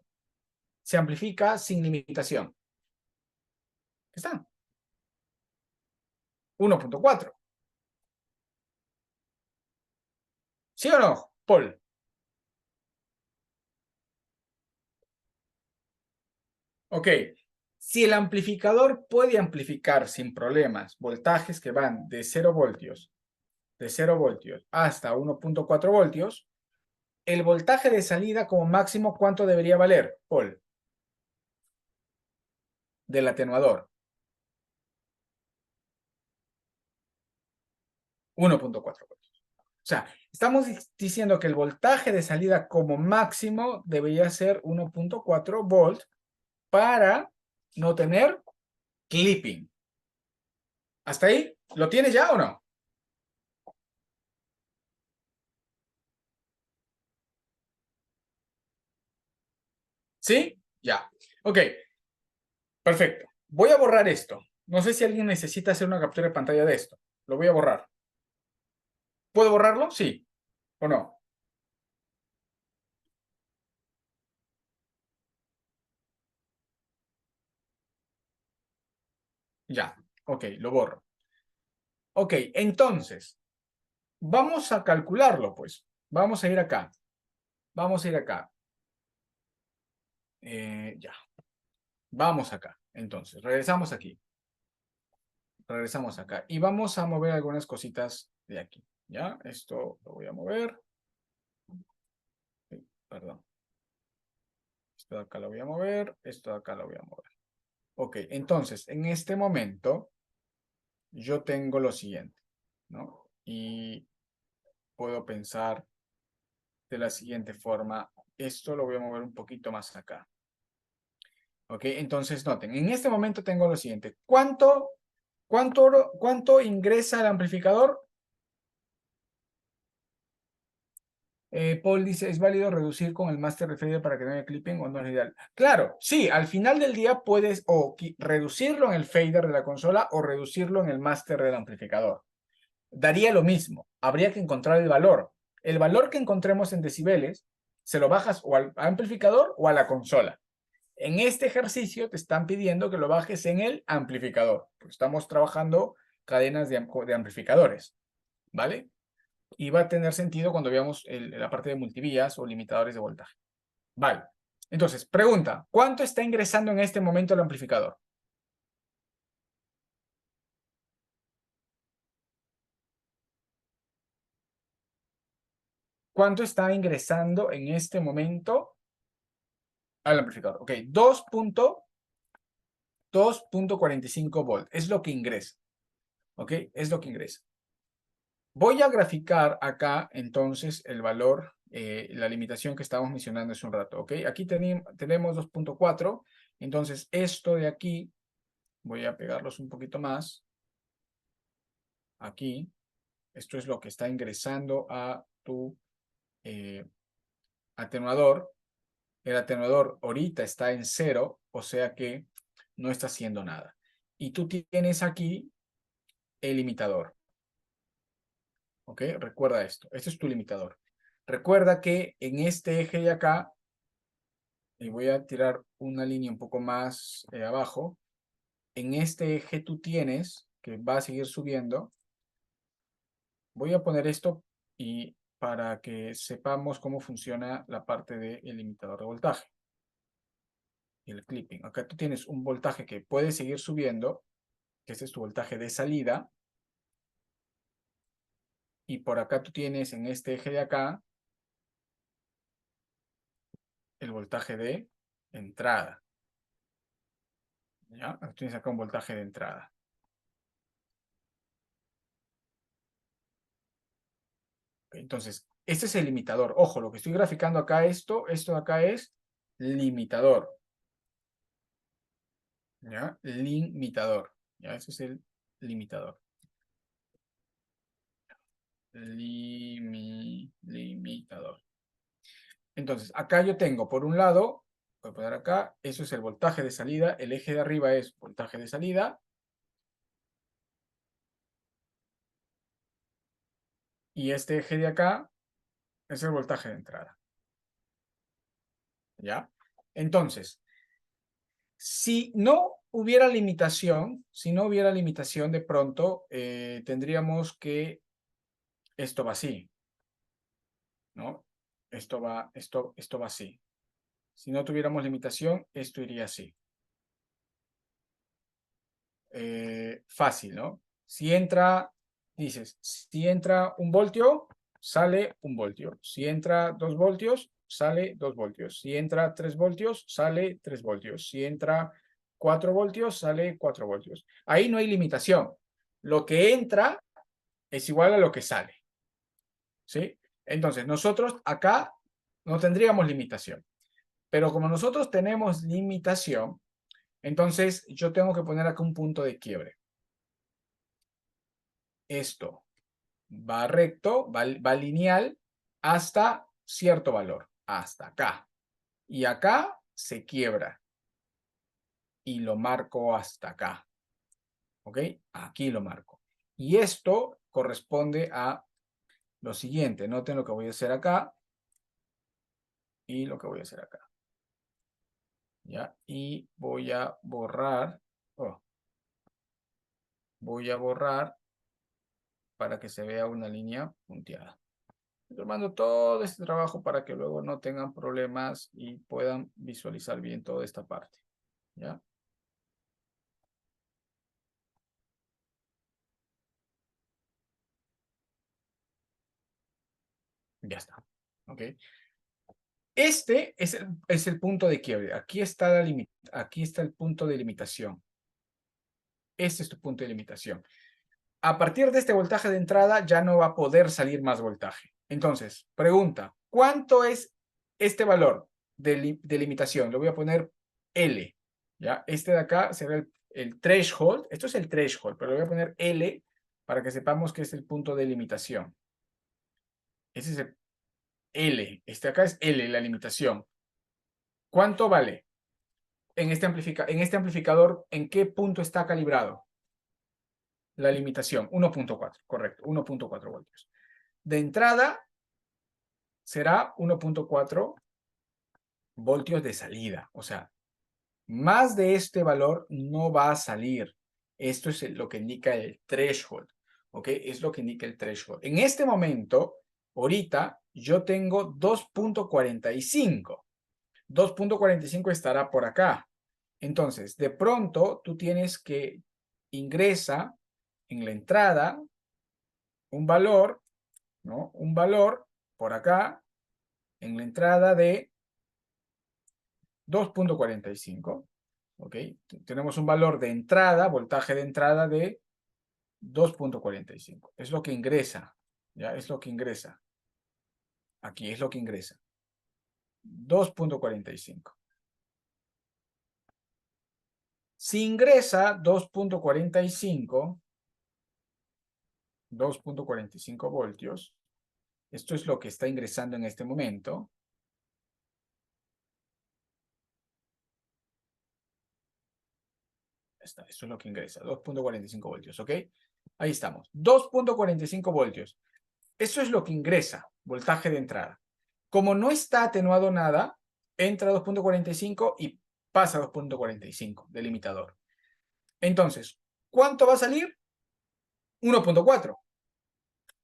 se amplifica sin limitación? Está. 1.4. ¿Sí o no, Paul? Ok. Si el amplificador puede amplificar sin problemas voltajes que van de 0 voltios hasta 1.4 voltios, el voltaje de salida como máximo, ¿cuánto debería valer, Paul? Del atenuador. 1.4 voltios. O sea, estamos diciendo que el voltaje de salida como máximo debería ser 1.4 volts para no tener clipping. ¿Hasta ahí? ¿Lo tienes ya o no? ¿Sí? Ya. Ok, perfecto. Voy a borrar esto. No sé si alguien necesita hacer una captura de pantalla de esto. Lo voy a borrar. ¿Puedo borrarlo? Sí. ¿O no? Ya. Ok, lo borro. Ok, entonces, vamos a calcularlo, pues. Vamos a ir acá. Vamos a ir acá. Ya. Vamos acá. Entonces, regresamos aquí. Regresamos acá. Y vamos a mover algunas cositas de aquí. ¿Ya? Esto lo voy a mover. Perdón. Esto de acá lo voy a mover. Esto de acá lo voy a mover. Ok, entonces, en este momento, yo tengo lo siguiente, ¿no? Y puedo pensar de la siguiente forma. Esto lo voy a mover un poquito más acá. Ok, entonces noten, en este momento tengo lo siguiente. ¿Cuánto ingresa al amplificador? Paul dice, ¿es válido reducir con el master referido para que no haya clipping o no es ideal? Claro, sí, al final del día puedes o reducirlo en el fader de la consola o reducirlo en el master del amplificador. Daría lo mismo, habría que encontrar el valor. El valor que encontremos en decibeles, se lo bajas o al amplificador o a la consola. En este ejercicio te están pidiendo que lo bajes en el amplificador, porque estamos trabajando cadenas de amplificadores, ¿vale? Y va a tener sentido cuando veamos la parte de multivías o limitadores de voltaje. Vale. Entonces, pregunta, ¿cuánto está ingresando en este momento el amplificador? ¿Cuánto está ingresando en este momento al amplificador? Ok, 2.45 volt. Es lo que ingresa. Ok, es lo que ingresa. Voy a graficar acá entonces el valor, la limitación que estábamos mencionando hace un rato. Ok, aquí tenemos 2.4. Entonces esto de aquí, voy a pegarlos un poquito más. Aquí, esto es lo que está ingresando a tu eh, atenuador. El atenuador ahorita está en 0, o sea que no está haciendo nada. Y tú tienes aquí el limitador. ¿Ok? Recuerda esto. Este es tu limitador. Recuerda que en este eje de acá, y voy a tirar una línea un poco más abajo, en este eje tú tienes, que va a seguir subiendo, voy a poner esto y para que sepamos cómo funciona la parte del limitador de voltaje. El clipping. Acá tú tienes un voltaje que puede seguir subiendo, que este es tu voltaje de salida, y por acá tú tienes en este eje de acá el voltaje de entrada. ¿Ya? Aquí tienes acá un voltaje de entrada. Entonces, este es el limitador. Ojo, lo que estoy graficando acá, esto de acá es limitador. ¿Ya? Limitador. ¿Ya? Ese es el limitador. Limitador. Entonces, acá yo tengo, por un lado, voy a poner acá, eso es el voltaje de salida, el eje de arriba es voltaje de salida, y este eje de acá es el voltaje de entrada. ¿Ya? Entonces, si no hubiera limitación, de pronto tendríamos que esto va así, ¿no? Esto va así. Si no tuviéramos limitación, esto iría así. fácil, ¿no? Si entra, dices, si entra 1 voltio, sale 1 voltio. Si entra 2 voltios, sale 2 voltios. Si entra 3 voltios, sale 3 voltios. Si entra 4 voltios, sale 4 voltios. Ahí no hay limitación. Lo que entra es igual a lo que sale. ¿Sí? Entonces, nosotros acá no tendríamos limitación. Pero como nosotros tenemos limitación, entonces yo tengo que poner acá un punto de quiebre. Esto va recto, va lineal hasta cierto valor, hasta acá. Y acá se quiebra. Y lo marco hasta acá. ¿Ok? Aquí lo marco. Y esto corresponde a lo siguiente. Noten lo que voy a hacer acá y lo que voy a hacer acá. ¿Ya? Y voy a borrar. Voy a borrar para que se vea una línea punteada. Estoy tomando todo este trabajo para que luego no tengan problemas y puedan visualizar bien toda esta parte. ¿Ya? Ya está. ¿Ok? Este es el punto de quiebre. Aquí está, aquí está el punto de limitación. Este es tu punto de limitación. A partir de este voltaje de entrada ya no va a poder salir más voltaje. Entonces, pregunta, ¿cuánto es este valor de limitación? Lo voy a poner L. ¿Ya? Este de acá será el threshold. Esto es el threshold, pero le voy a poner L para que sepamos que es el punto de limitación. Ese es el L. Este acá es L, la limitación. ¿Cuánto vale? En este amplificador, ¿en qué punto está calibrado? La limitación, 1.4, correcto, 1.4 voltios. De entrada será 1.4 voltios de salida, o sea, más de este valor no va a salir. Esto es lo que indica el threshold, ¿ok? Es lo que indica el threshold. En este momento, ahorita, yo tengo 2.45. 2.45 estará por acá. Entonces, de pronto, tú tienes que ingresa en la entrada un valor, ¿no? Un valor por acá, en la entrada de 2.45. ¿Ok? Tenemos un valor de entrada, voltaje de entrada de 2.45. Es lo que ingresa, ¿ya? Es lo que ingresa. Aquí es lo que ingresa. 2.45. Si ingresa 2.45 voltios, esto es lo que está ingresando en este momento. Esto es lo que ingresa, 2.45 voltios, ¿ok? Ahí estamos, 2.45 voltios. Eso es lo que ingresa, voltaje de entrada. Como no está atenuado nada, entra a 2.45 y pasa a 2.45 del limitador. Entonces, ¿cuánto va a salir? 1.4.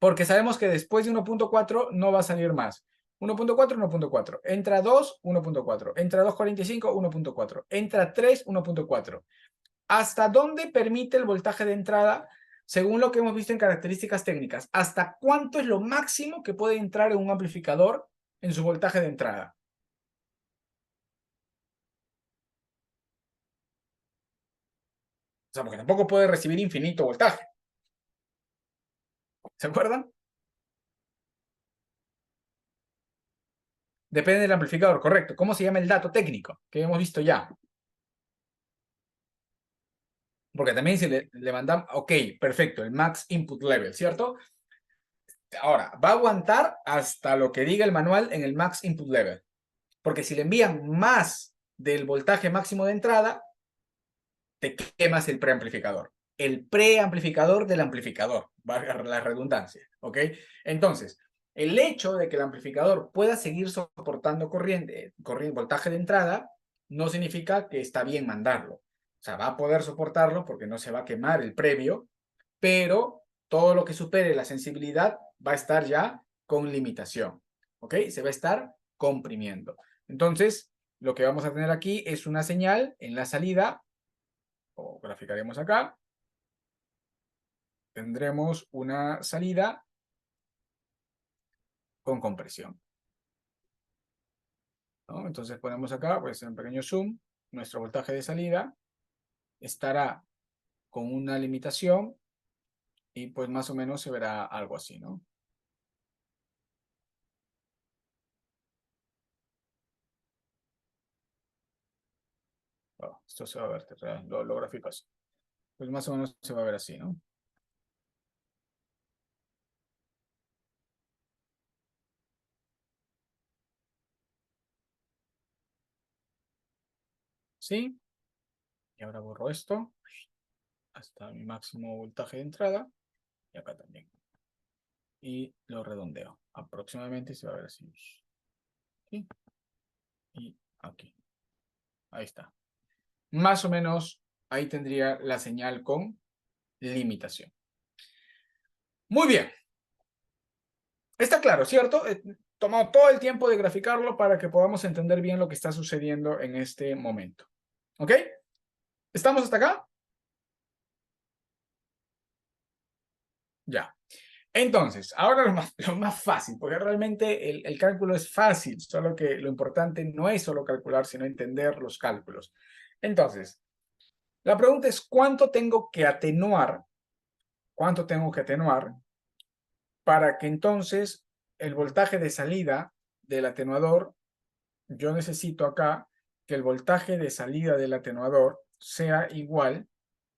Porque sabemos que después de 1.4 no va a salir más. 1.4, 1.4. Entra 2, 1.4. Entra 2.45, 1.4. Entra 3, 1.4. ¿Hasta dónde permite el voltaje de entrada? Según lo que hemos visto en características técnicas, ¿hasta cuánto es lo máximo que puede entrar en un amplificador en su voltaje de entrada? O sea, porque tampoco puede recibir infinito voltaje. ¿Se acuerdan? Depende del amplificador, correcto. ¿Cómo se llama el dato técnico? Que hemos visto ya. Porque también si le mandamos, ok, perfecto, el max input level, ¿cierto? Ahora, va a aguantar hasta lo que diga el manual en el max input level. Porque si le envían más del voltaje máximo de entrada, te quemas el preamplificador. El preamplificador del amplificador, valga la redundancia, ¿ok? Entonces, el hecho de que el amplificador pueda seguir soportando corriente, voltaje de entrada, no significa que está bien mandarlo. O sea, va a poder soportarlo porque no se va a quemar el previo, pero todo lo que supere la sensibilidad va a estar ya con limitación, ¿ok? Se va a estar comprimiendo. Entonces, lo que vamos a tener aquí es una señal en la salida, o graficaremos acá, tendremos una salida con compresión, ¿no? Entonces ponemos acá, pues en pequeño zoom, nuestro voltaje de salida estará con una limitación y pues más o menos se verá algo así, ¿no? Bueno, esto se va a ver, lo gráfico así. Pues más o menos se va a ver así, ¿no? Sí, y ahora borro esto hasta mi máximo voltaje de entrada y acá también. Y lo redondeo. Aproximadamente se va a ver así. Aquí y aquí. Ahí está. Más o menos ahí tendría la señal con limitación. Muy bien. Está claro, ¿cierto? He tomado todo el tiempo de graficarlo para que podamos entender bien lo que está sucediendo en este momento. ¿Ok? ¿Estamos hasta acá? Ya. Entonces, ahora lo más fácil, porque realmente el cálculo es fácil, solo que lo importante no es solo calcular, sino entender los cálculos. Entonces, la pregunta es, cuánto tengo que atenuar para que entonces el voltaje de salida del atenuador, yo necesito acá que el voltaje de salida del atenuador sea igual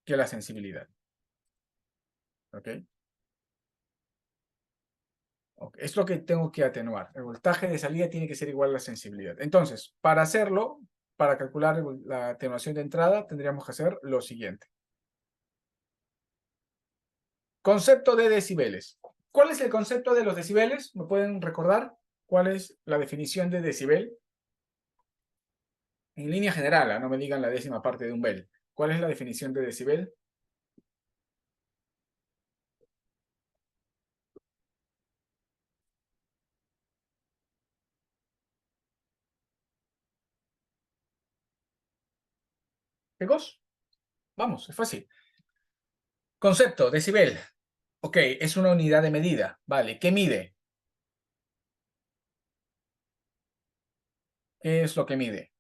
que la sensibilidad. ¿Ok? Es lo que tengo que atenuar. El voltaje de salida tiene que ser igual a la sensibilidad. Entonces, para hacerlo, para calcular la atenuación de entrada, tendríamos que hacer lo siguiente. Concepto de decibeles. ¿Cuál es el concepto de los decibeles? ¿Me pueden recordar cuál es la definición de decibel? En línea general, no me digan la décima parte de un bel. ¿Cuál es la definición de decibel? ¿Chicos? Vamos, es fácil. Concepto, decibel. Ok, es una unidad de medida. Vale, ¿qué mide? ¿Qué es lo que mide?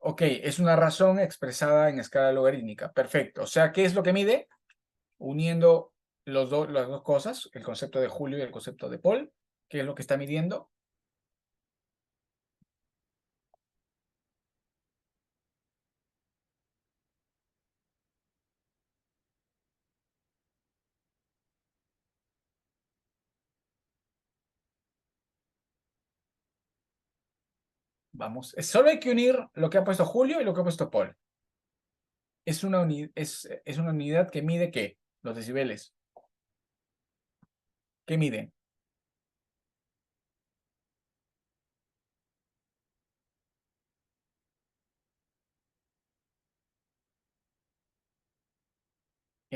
Ok, es una razón expresada en escala logarítmica. Perfecto. O sea, ¿qué es lo que mide? Uniendo las dos cosas, el concepto de Julio y el concepto de Paul. ¿Qué es lo que está midiendo? Vamos, solo hay que unir lo que ha puesto Julio y lo que ha puesto Paul. Es una unidad que mide ¿qué? Los decibeles. ¿Qué mide?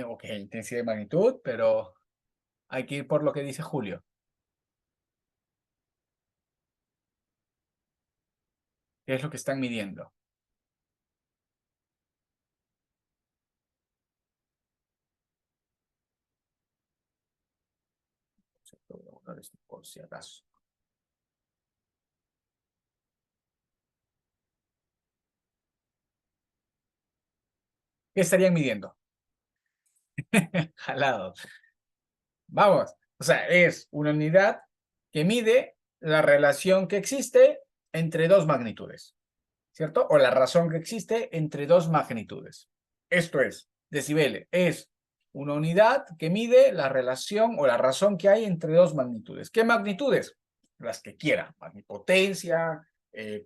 Ok, intensidad de magnitud, pero hay que ir por lo que dice Julio. ¿Qué es lo que están midiendo? Voy a borrar esto por si acaso. ¿Qué estarían midiendo? Jalado. Vamos. O sea, es una unidad que mide la relación que existe entre dos magnitudes, ¿cierto? O la razón que existe entre dos magnitudes. Esto es, decibel es una unidad que mide la relación o la razón que hay entre dos magnitudes. ¿Qué magnitudes? Las que quiera. Potencia,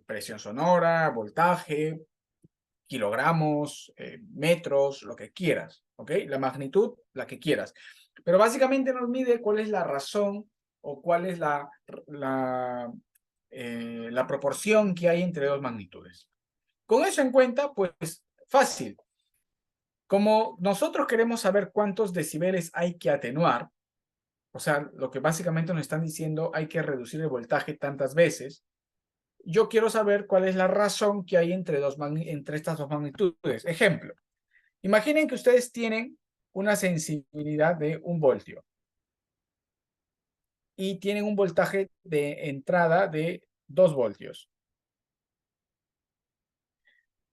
presión sonora, voltaje, kilogramos, metros, lo que quieras, ¿ok? La magnitud, la que quieras. Pero básicamente nos mide cuál es la razón o cuál es la proporción que hay entre dos magnitudes. Con eso en cuenta, pues fácil. Como nosotros queremos saber cuántos decibeles hay que atenuar, o sea, lo que básicamente nos están diciendo, hay que reducir el voltaje tantas veces, yo quiero saber cuál es la razón que hay entre estas dos magnitudes. Ejemplo, Imaginen que ustedes tienen una sensibilidad de 1 voltio y tienen un voltaje de entrada de 2 voltios.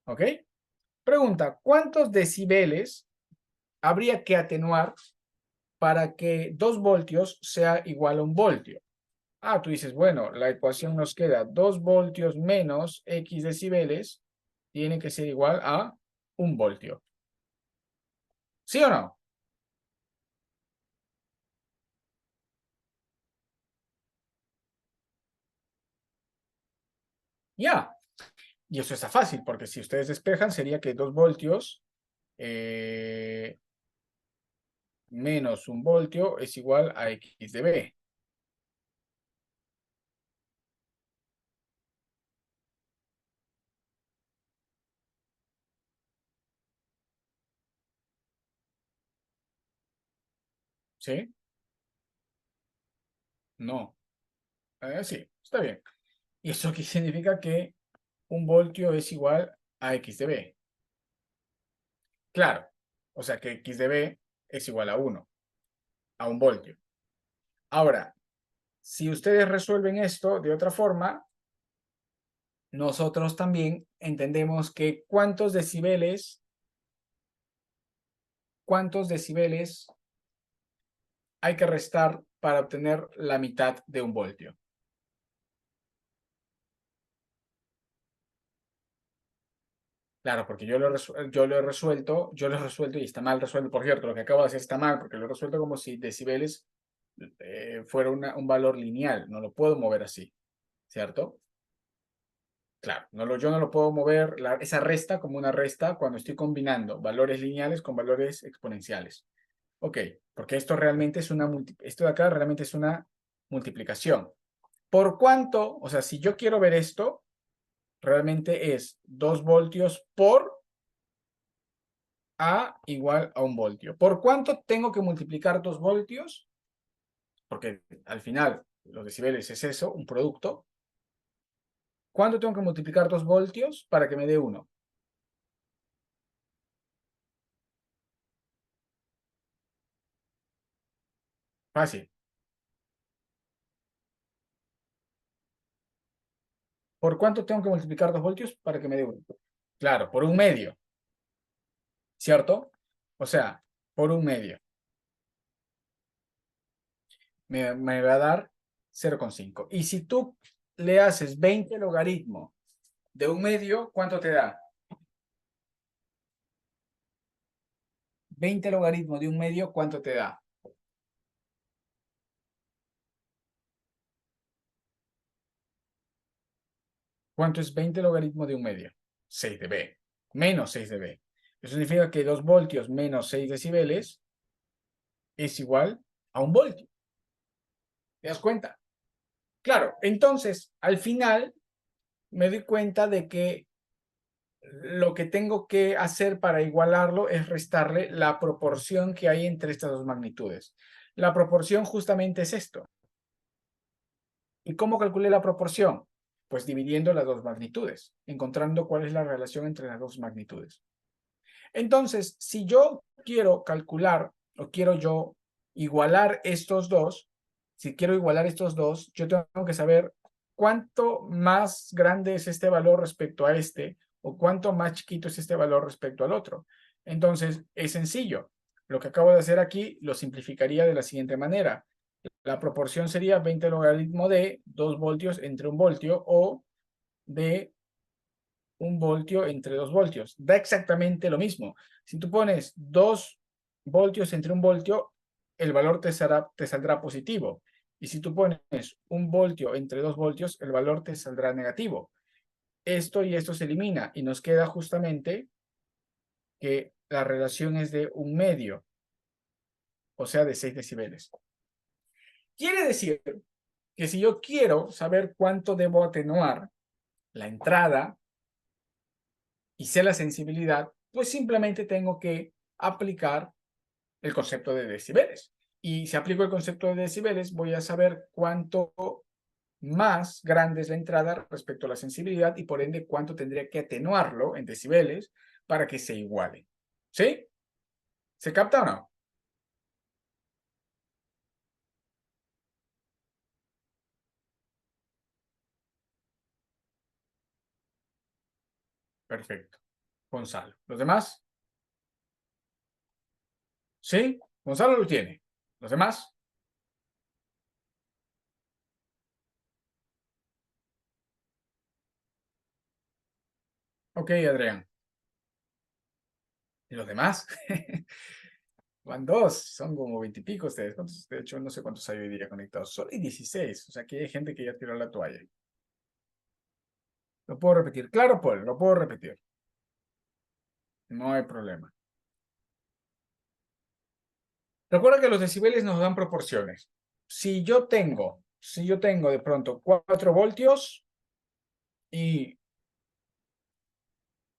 ¿Ok? Pregunta, ¿cuántos decibeles habría que atenuar para que 2 voltios sea igual a 1 voltio? Ah, tú dices, bueno, la ecuación nos queda 2 voltios menos X decibeles tiene que ser igual a 1 voltio. ¿Sí o no? Ya. Y eso está fácil, porque si ustedes despejan, sería que 2 voltios eh, menos 1 voltio es igual a X de B. ¿Sí? No. Sí, está bien. ¿Y eso qué significa? Que 1 voltio es igual a X de B. Claro. O sea que X de B es igual a 1, a 1 voltio. Ahora, si ustedes resuelven esto de otra forma, nosotros también entendemos que cuántos decibeles hay que restar para obtener la mitad de 1 voltio. Claro, porque yo lo he resuelto y está mal resuelto. Por cierto, lo que acabo de hacer está mal porque lo he resuelto como si decibeles fuera un valor lineal. No lo puedo mover así, ¿cierto? Claro, yo no lo puedo mover esa resta como una resta cuando estoy combinando valores lineales con valores exponenciales. Ok, porque esto de acá realmente es una multiplicación. ¿Por cuánto? O sea, si yo quiero ver esto, realmente es 2 voltios por A igual a 1 voltio. ¿Por cuánto tengo que multiplicar 2 voltios? Porque al final los decibeles es eso, un producto. ¿Cuánto tengo que multiplicar 2 voltios para que me dé 1? Fácil. ¿Por cuánto tengo que multiplicar 2 voltios para que me dé 1? Claro, por 1 medio, ¿cierto? O sea, por 1 medio. Me va a dar 0,5. Y si tú le haces 20 logaritmo de 1 medio, ¿cuánto te da? 20 logaritmo de 1 medio, ¿cuánto te da? ¿Cuánto es 20 logaritmo de 1 medio? 6 de B. Menos 6 de B. Eso significa que 2 voltios menos 6 decibeles es igual a 1 voltio. ¿Te das cuenta? Claro, entonces, al final me doy cuenta de que lo que tengo que hacer para igualarlo es restarle la proporción que hay entre estas dos magnitudes. La proporción justamente es esto. ¿Y cómo calculé la proporción? Pues dividiendo las dos magnitudes, encontrando cuál es la relación entre las dos magnitudes. Entonces, si yo quiero calcular o quiero yo igualar estos dos, si quiero igualar estos dos, yo tengo que saber cuánto más grande es este valor respecto a este o cuánto más chiquito es este valor respecto al otro. Entonces, es sencillo. Lo que acabo de hacer aquí lo simplificaría de la siguiente manera. La proporción sería 20 logaritmo de 2 voltios entre 1 voltio o de 1 voltio entre 2 voltios. Da exactamente lo mismo. Si tú pones 2 voltios entre 1 voltio, el valor te saldrá positivo. Y si tú pones 1 voltio entre 2 voltios, el valor te saldrá negativo. Esto y esto se elimina y nos queda justamente que la relación es de 1 medio, o sea, de 6 decibeles. Quiere decir que si yo quiero saber cuánto debo atenuar la entrada y sé la sensibilidad, pues simplemente tengo que aplicar el concepto de decibeles. Y si aplico el concepto de decibeles, voy a saber cuánto más grande es la entrada respecto a la sensibilidad y por ende cuánto tendría que atenuarlo en decibeles para que se iguale. ¿Sí? ¿Se capta o no? Perfecto. Gonzalo. ¿Los demás? ¿Sí? Gonzalo lo tiene. ¿Los demás? Ok, Adrián. ¿Y los demás? Van dos, son como 20 y pico ustedes. De hecho, no sé cuántos hay hoy día conectados. Solo hay 16. O sea, que hay gente que ya tiró la toalla. Lo puedo repetir. Claro, Paul, lo puedo repetir. No hay problema. Recuerda que los decibeles nos dan proporciones. Si yo tengo de pronto 4 voltios y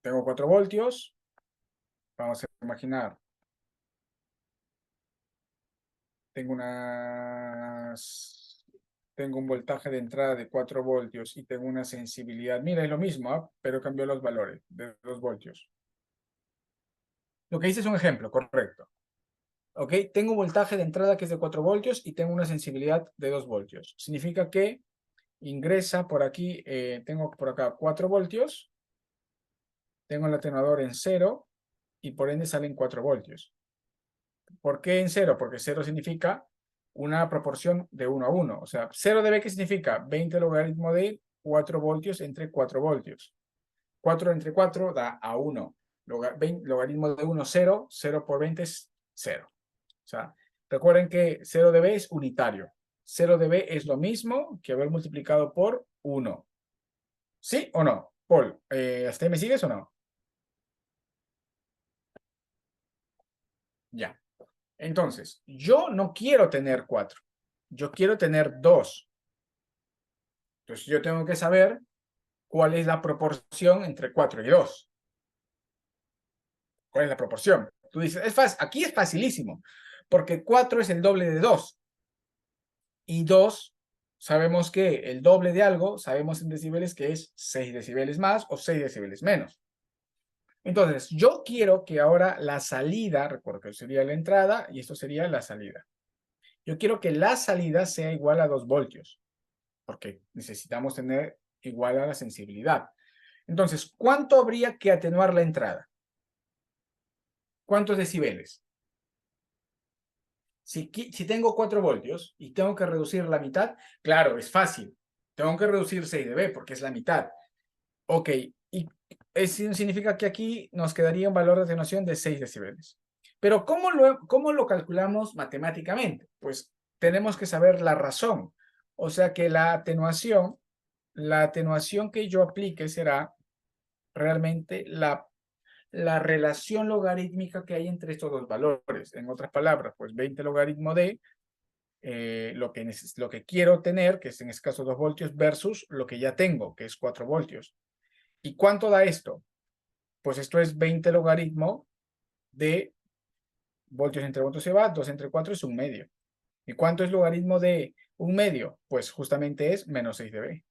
tengo 4 voltios, vamos a imaginar, tengo tengo un voltaje de entrada de 4 voltios y tengo una sensibilidad. Mira, es lo mismo, ¿ah? Pero cambió los valores de 2 voltios. Lo que hice es un ejemplo, correcto. ¿Ok? Tengo un voltaje de entrada que es de 4 voltios y tengo una sensibilidad de 2 voltios. Significa que ingresa por aquí, tengo por acá 4 voltios, tengo el atenuador en cero y por ende salen 4 voltios. ¿Por qué en cero? Porque cero significa una proporción de 1 a 1. O sea, 0 de B, ¿qué significa? 20 logaritmo de 4 voltios entre 4 voltios. 4 entre 4 da a 1. Logaritmo de 1, 0. 0 por 20 es 0. O sea, recuerden que 0 de B es unitario. 0 de B es lo mismo que haber multiplicado por 1. ¿Sí o no? Paul, ¿hasta ahí me sigues o no? Ya. Entonces, yo no quiero tener 4. Yo quiero tener 2. Entonces, yo tengo que saber cuál es la proporción entre 4 y 2. ¿Cuál es la proporción? Tú dices, aquí es facilísimo, porque 4 es el doble de 2. Y 2, sabemos que el doble de algo, sabemos en decibeles que es 6 decibeles más o 6 decibeles menos. Entonces, yo quiero que ahora la salida, recuerdo que sería la entrada y esto sería la salida. Yo quiero que la salida sea igual a 2 voltios, porque necesitamos tener igual a la sensibilidad. Entonces, ¿cuánto habría que atenuar la entrada? ¿Cuántos decibeles? Si tengo 4 voltios y tengo que reducir la mitad, claro, es fácil. Tengo que reducir 6 dB porque es la mitad. Ok, y eso significa que aquí nos quedaría un valor de atenuación de 6 decibeles. Pero ¿cómo lo calculamos matemáticamente? Pues tenemos que saber la razón. O sea que la atenuación que yo aplique será realmente la relación logarítmica que hay entre estos dos valores. En otras palabras, pues 20 logaritmo de lo que quiero tener, que es en este caso 2 voltios, versus lo que ya tengo, que es 4 voltios. ¿Y cuánto da esto? Pues esto es 20 logaritmo de voltios entre voltios se va, 2 entre 4 es un medio. ¿Y cuánto es logaritmo de un medio? Pues justamente es menos 6 dB.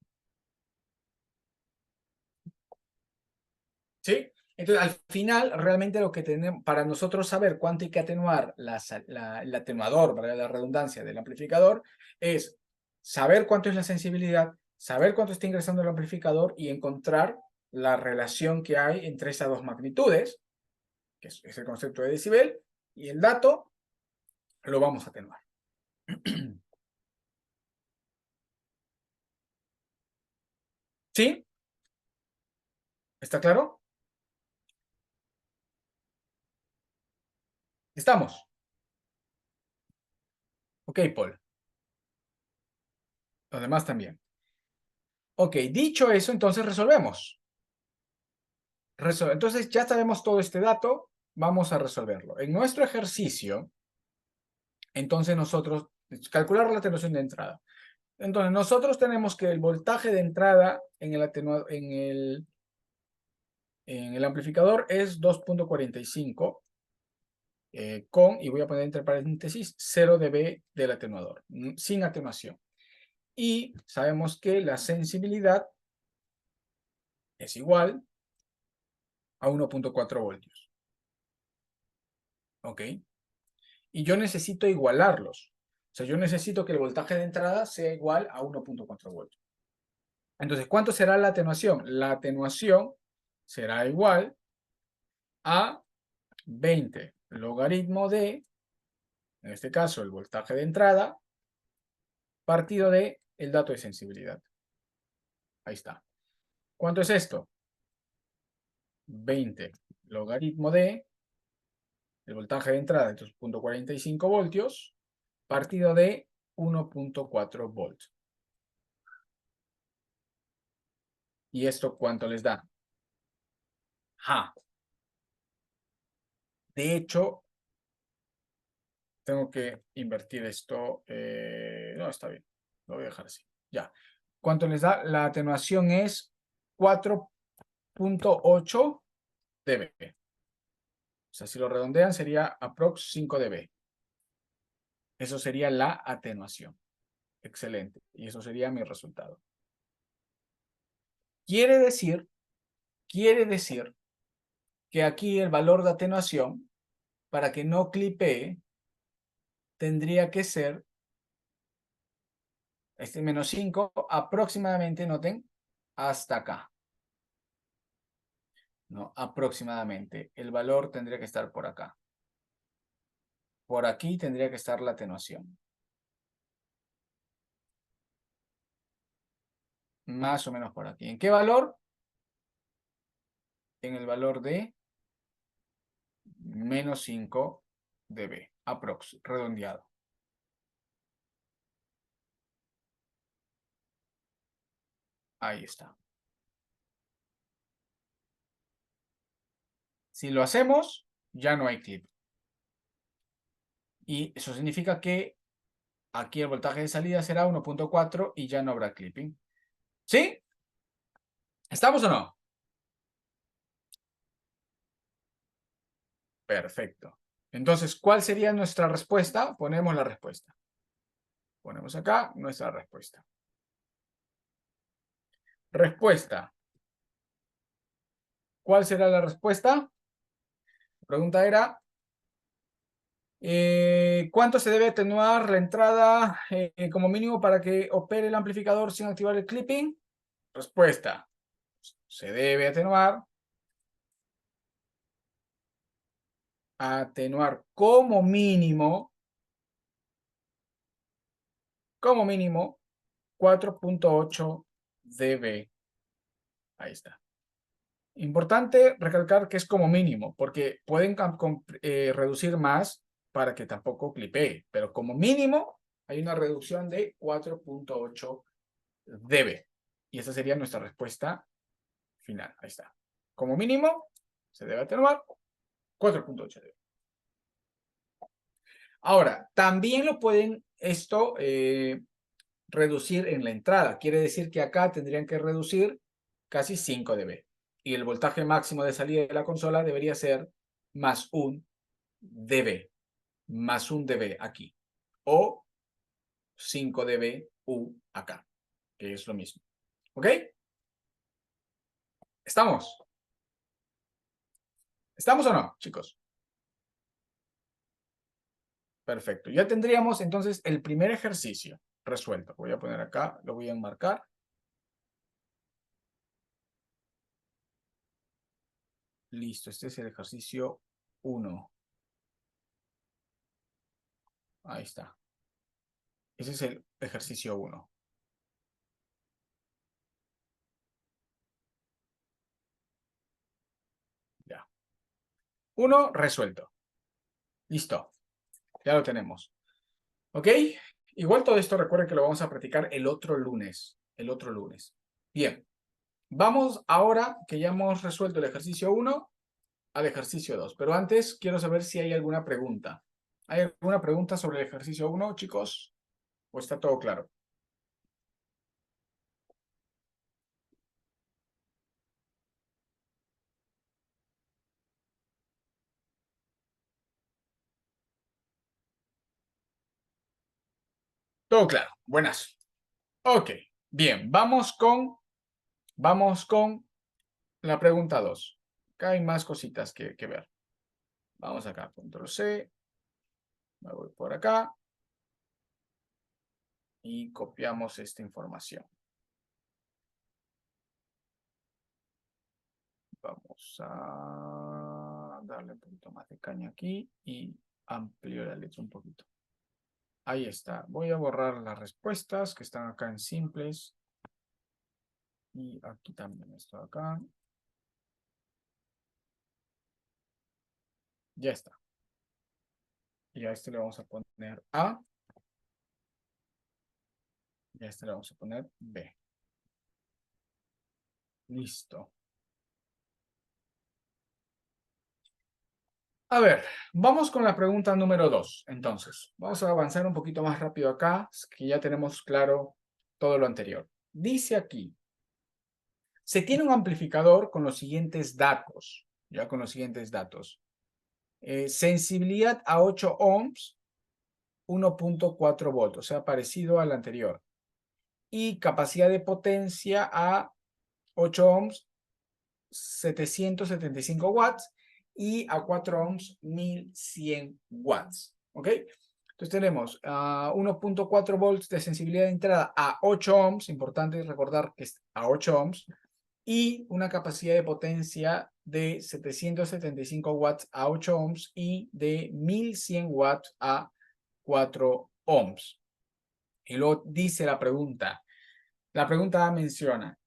¿Sí? Entonces, al final, realmente lo que tenemos, para nosotros saber cuánto hay que atenuar el atenuador, para la redundancia del amplificador, es saber cuánto es la sensibilidad, saber cuánto está ingresando el amplificador y encontrar la relación que hay entre esas dos magnitudes, que es el concepto de decibel, y el dato lo vamos a atenuar. ¿Sí? ¿Está claro? ¿Estamos? Ok, Paul. Los demás también. Ok, dicho eso, entonces resolvemos. Entonces ya sabemos todo este dato, vamos a resolverlo. En nuestro ejercicio, entonces nosotros, calcular la atenuación de entrada. Entonces nosotros tenemos que el voltaje de entrada en el amplificador es 2,45 y voy a poner entre paréntesis 0 dB del atenuador, sin atenuación. Y sabemos que la sensibilidad es igual a 1,4 voltios. ¿Ok? Y yo necesito igualarlos. O sea, yo necesito que el voltaje de entrada sea igual a 1.4 voltios. Entonces, ¿cuánto será la atenuación? La atenuación será igual a 20 logaritmo de, en este caso, el voltaje de entrada, partido de el dato de sensibilidad. Ahí está. ¿Cuánto es esto? 20 logaritmo de el voltaje de entrada de 2.45 voltios, partido de 1.4 volts. ¿Y esto cuánto les da? Ja. De hecho, tengo que invertir esto. No, está bien. Lo voy a dejar así. Ya. ¿Cuánto les da? La atenuación es 4.8 dB. O sea, si lo redondean sería aprox 5 dB. Eso sería la atenuación. Excelente. Y eso sería mi resultado. Quiere decir que aquí el valor de atenuación, para que no clipee, tendría que ser este menos 5 aproximadamente, noten, hasta acá. ¿No? Aproximadamente. El valor tendría que estar por acá. Por aquí tendría que estar la atenuación. Más o menos por aquí. ¿En qué valor? En el valor de menos 5 dB. Aprox, redondeado. Ahí está. Si lo hacemos, ya no hay clip. Y eso significa que aquí el voltaje de salida será 1.4 y ya no habrá clipping. ¿Sí? ¿Estamos o no? Perfecto. Entonces, ¿cuál sería nuestra respuesta? Ponemos la respuesta. Ponemos acá nuestra respuesta. Respuesta. ¿Cuál será la respuesta? La pregunta era, ¿cuánto se debe atenuar la entrada como mínimo para que opere el amplificador sin activar el clipping? Respuesta. Se debe atenuar como mínimo 4.8 dB. Ahí está. Importante recalcar que es como mínimo, porque pueden reducir más para que tampoco clipee, pero como mínimo hay una reducción de 4.8 dB. Y esa sería nuestra respuesta final. Ahí está. Como mínimo se debe atenuar 4.8 dB. Ahora, también lo pueden reducir en la entrada. Quiere decir que acá tendrían que reducir casi 5 dB. Y el voltaje máximo de salida de la consola debería ser más 1 dB. Más 1 dB aquí. O 5 dB U acá. Que es lo mismo. ¿Ok? ¿Estamos? ¿Estamos o no, chicos? Perfecto. Ya tendríamos entonces el primer ejercicio resuelto. Voy a poner acá, lo voy a enmarcar. Listo, este es el ejercicio 1. Ahí está. Ese es el ejercicio 1. Ya. 1 resuelto. Listo. Ya lo tenemos. ¿Ok? Igual todo esto recuerden que lo vamos a practicar el otro lunes. El otro lunes. Bien. Vamos ahora que ya hemos resuelto el ejercicio 1 al ejercicio 2. Pero antes quiero saber si hay alguna pregunta. ¿Hay alguna pregunta sobre el ejercicio 1, chicos? ¿O está todo claro? Todo claro. Buenas. Ok. Bien. Vamos con la pregunta 2. Acá hay más cositas que ver. Vamos acá, control C. Me voy por acá. Y copiamos esta información. Vamos a darle un poquito más de caña aquí y amplio la letra un poquito. Ahí está. Voy a borrar las respuestas que están acá en simples. Y aquí también esto acá. Ya está. Y a este le vamos a poner A. Y a este le vamos a poner B. Listo. A ver, vamos con la pregunta número 2. Entonces, vamos a avanzar un poquito más rápido acá, que ya tenemos claro todo lo anterior. Dice aquí, se tiene un amplificador con los siguientes datos, ya con los siguientes datos. Sensibilidad a 8 ohms, 1.4 volts, o sea, parecido al anterior. Y capacidad de potencia a 8 ohms, 775 watts, y a 4 ohms, 1100 watts. ¿Ok? Entonces tenemos 1.4 volts de sensibilidad de entrada a 8 ohms, importante recordar que es a 8 ohms, y una capacidad de potencia de 775 watts a 8 ohms y de 1100 watts a 4 ohms. Y luego dice la pregunta menciona,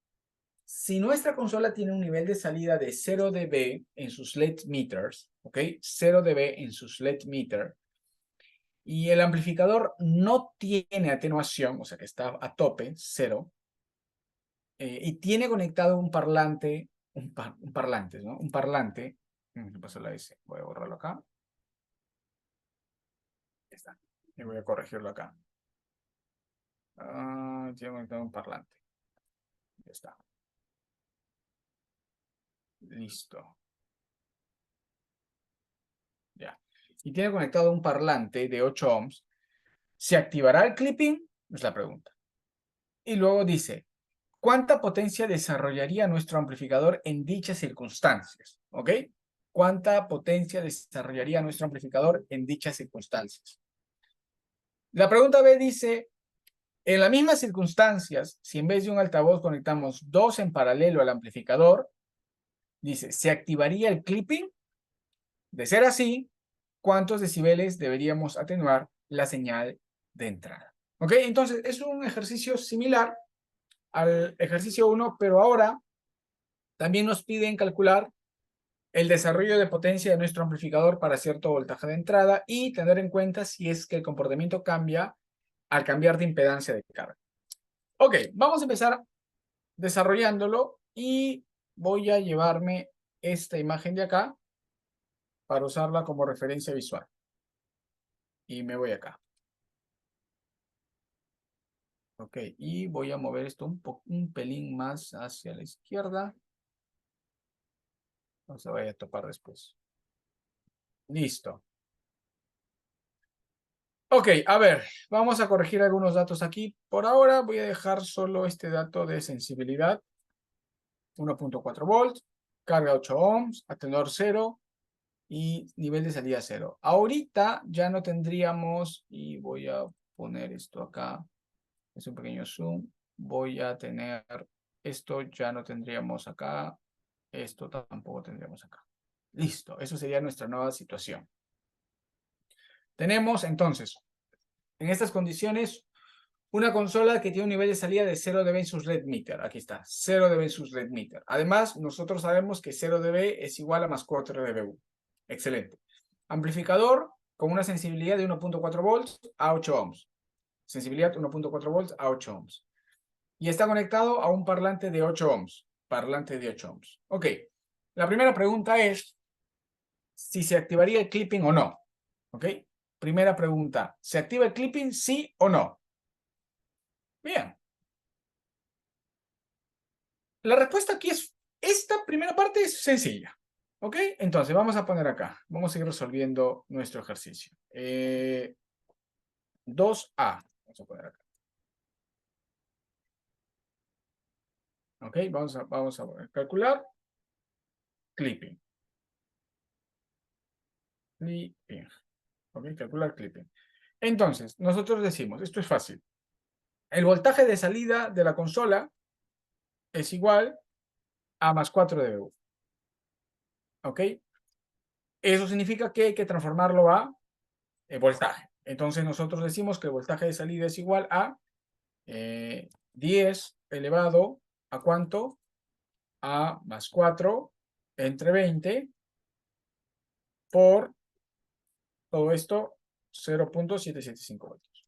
si nuestra consola tiene un nivel de salida de 0 dB en sus LED meters, ¿ok? 0 dB en sus LED meter, y el amplificador no tiene atenuación, o sea que está a tope, 0, y tiene conectado un parlante, un parlante, ¿no? Un parlante, ¿qué pasó la S? Voy a borrarlo acá. Ahí está. Y voy a corregirlo acá. Tiene conectado un parlante. Ya está. Listo. Ya. Y tiene conectado un parlante de 8 ohms. ¿Se activará el clipping? Es la pregunta. Y luego dice, ¿cuánta potencia desarrollaría nuestro amplificador en dichas circunstancias? ¿Ok? ¿Cuánta potencia desarrollaría nuestro amplificador en dichas circunstancias? La pregunta B dice, en las mismas circunstancias, si en vez de un altavoz conectamos dos en paralelo al amplificador, dice, ¿se activaría el clipping? De ser así, ¿cuántos decibeles deberíamos atenuar la señal de entrada? ¿Ok? Entonces, es un ejercicio similar al ejercicio 1, pero ahora también nos piden calcular el desarrollo de potencia de nuestro amplificador para cierto voltaje de entrada y tener en cuenta si es que el comportamiento cambia al cambiar de impedancia de carga. Ok, vamos a empezar desarrollándolo y voy a llevarme esta imagen de acá para usarla como referencia visual. Y me voy acá. Ok, y voy a mover esto un pelín más hacia la izquierda. No se vaya a topar después. Listo. Ok, a ver, vamos a corregir algunos datos aquí. Por ahora voy a dejar solo este dato de sensibilidad. 1.4 volts, carga 8 ohms, atenor 0 y nivel de salida 0. Ahorita ya no tendríamos, y voy a poner esto acá, es un pequeño zoom, voy a tener esto, ya no tendríamos acá, esto tampoco tendríamos acá. Listo, eso sería nuestra nueva situación. Tenemos entonces, en estas condiciones, una consola que tiene un nivel de salida de 0 dB en sus LED meter. Aquí está, 0 dB en sus LED meter. Además, nosotros sabemos que 0 dB es igual a más 4 dBu. Excelente. Amplificador con una sensibilidad de 1.4 volts a 8 ohms. Sensibilidad 1.4 volts a 8 ohms. Y está conectado a un parlante de 8 ohms. Parlante de 8 ohms. Ok. La primera pregunta es si se activaría el clipping o no. Ok. Primera pregunta. ¿Se activa el clipping, sí o no? Bien. La respuesta aquí es, esta primera parte es sencilla. ¿Ok? Entonces, vamos a poner acá. Vamos a ir resolviendo nuestro ejercicio. 2A. Vamos a poner acá. ¿Ok? Vamos a calcular. Clipping. Clipping. Ok, calcular clipping. Entonces, nosotros decimos, esto es fácil. El voltaje de salida de la consola es igual a más 4 de BU. ¿Ok? Eso significa que hay que transformarlo a voltaje. Entonces nosotros decimos que el voltaje de salida es igual a 10 elevado a ¿cuánto? A más 4 entre 20 por todo esto 0.775 voltios.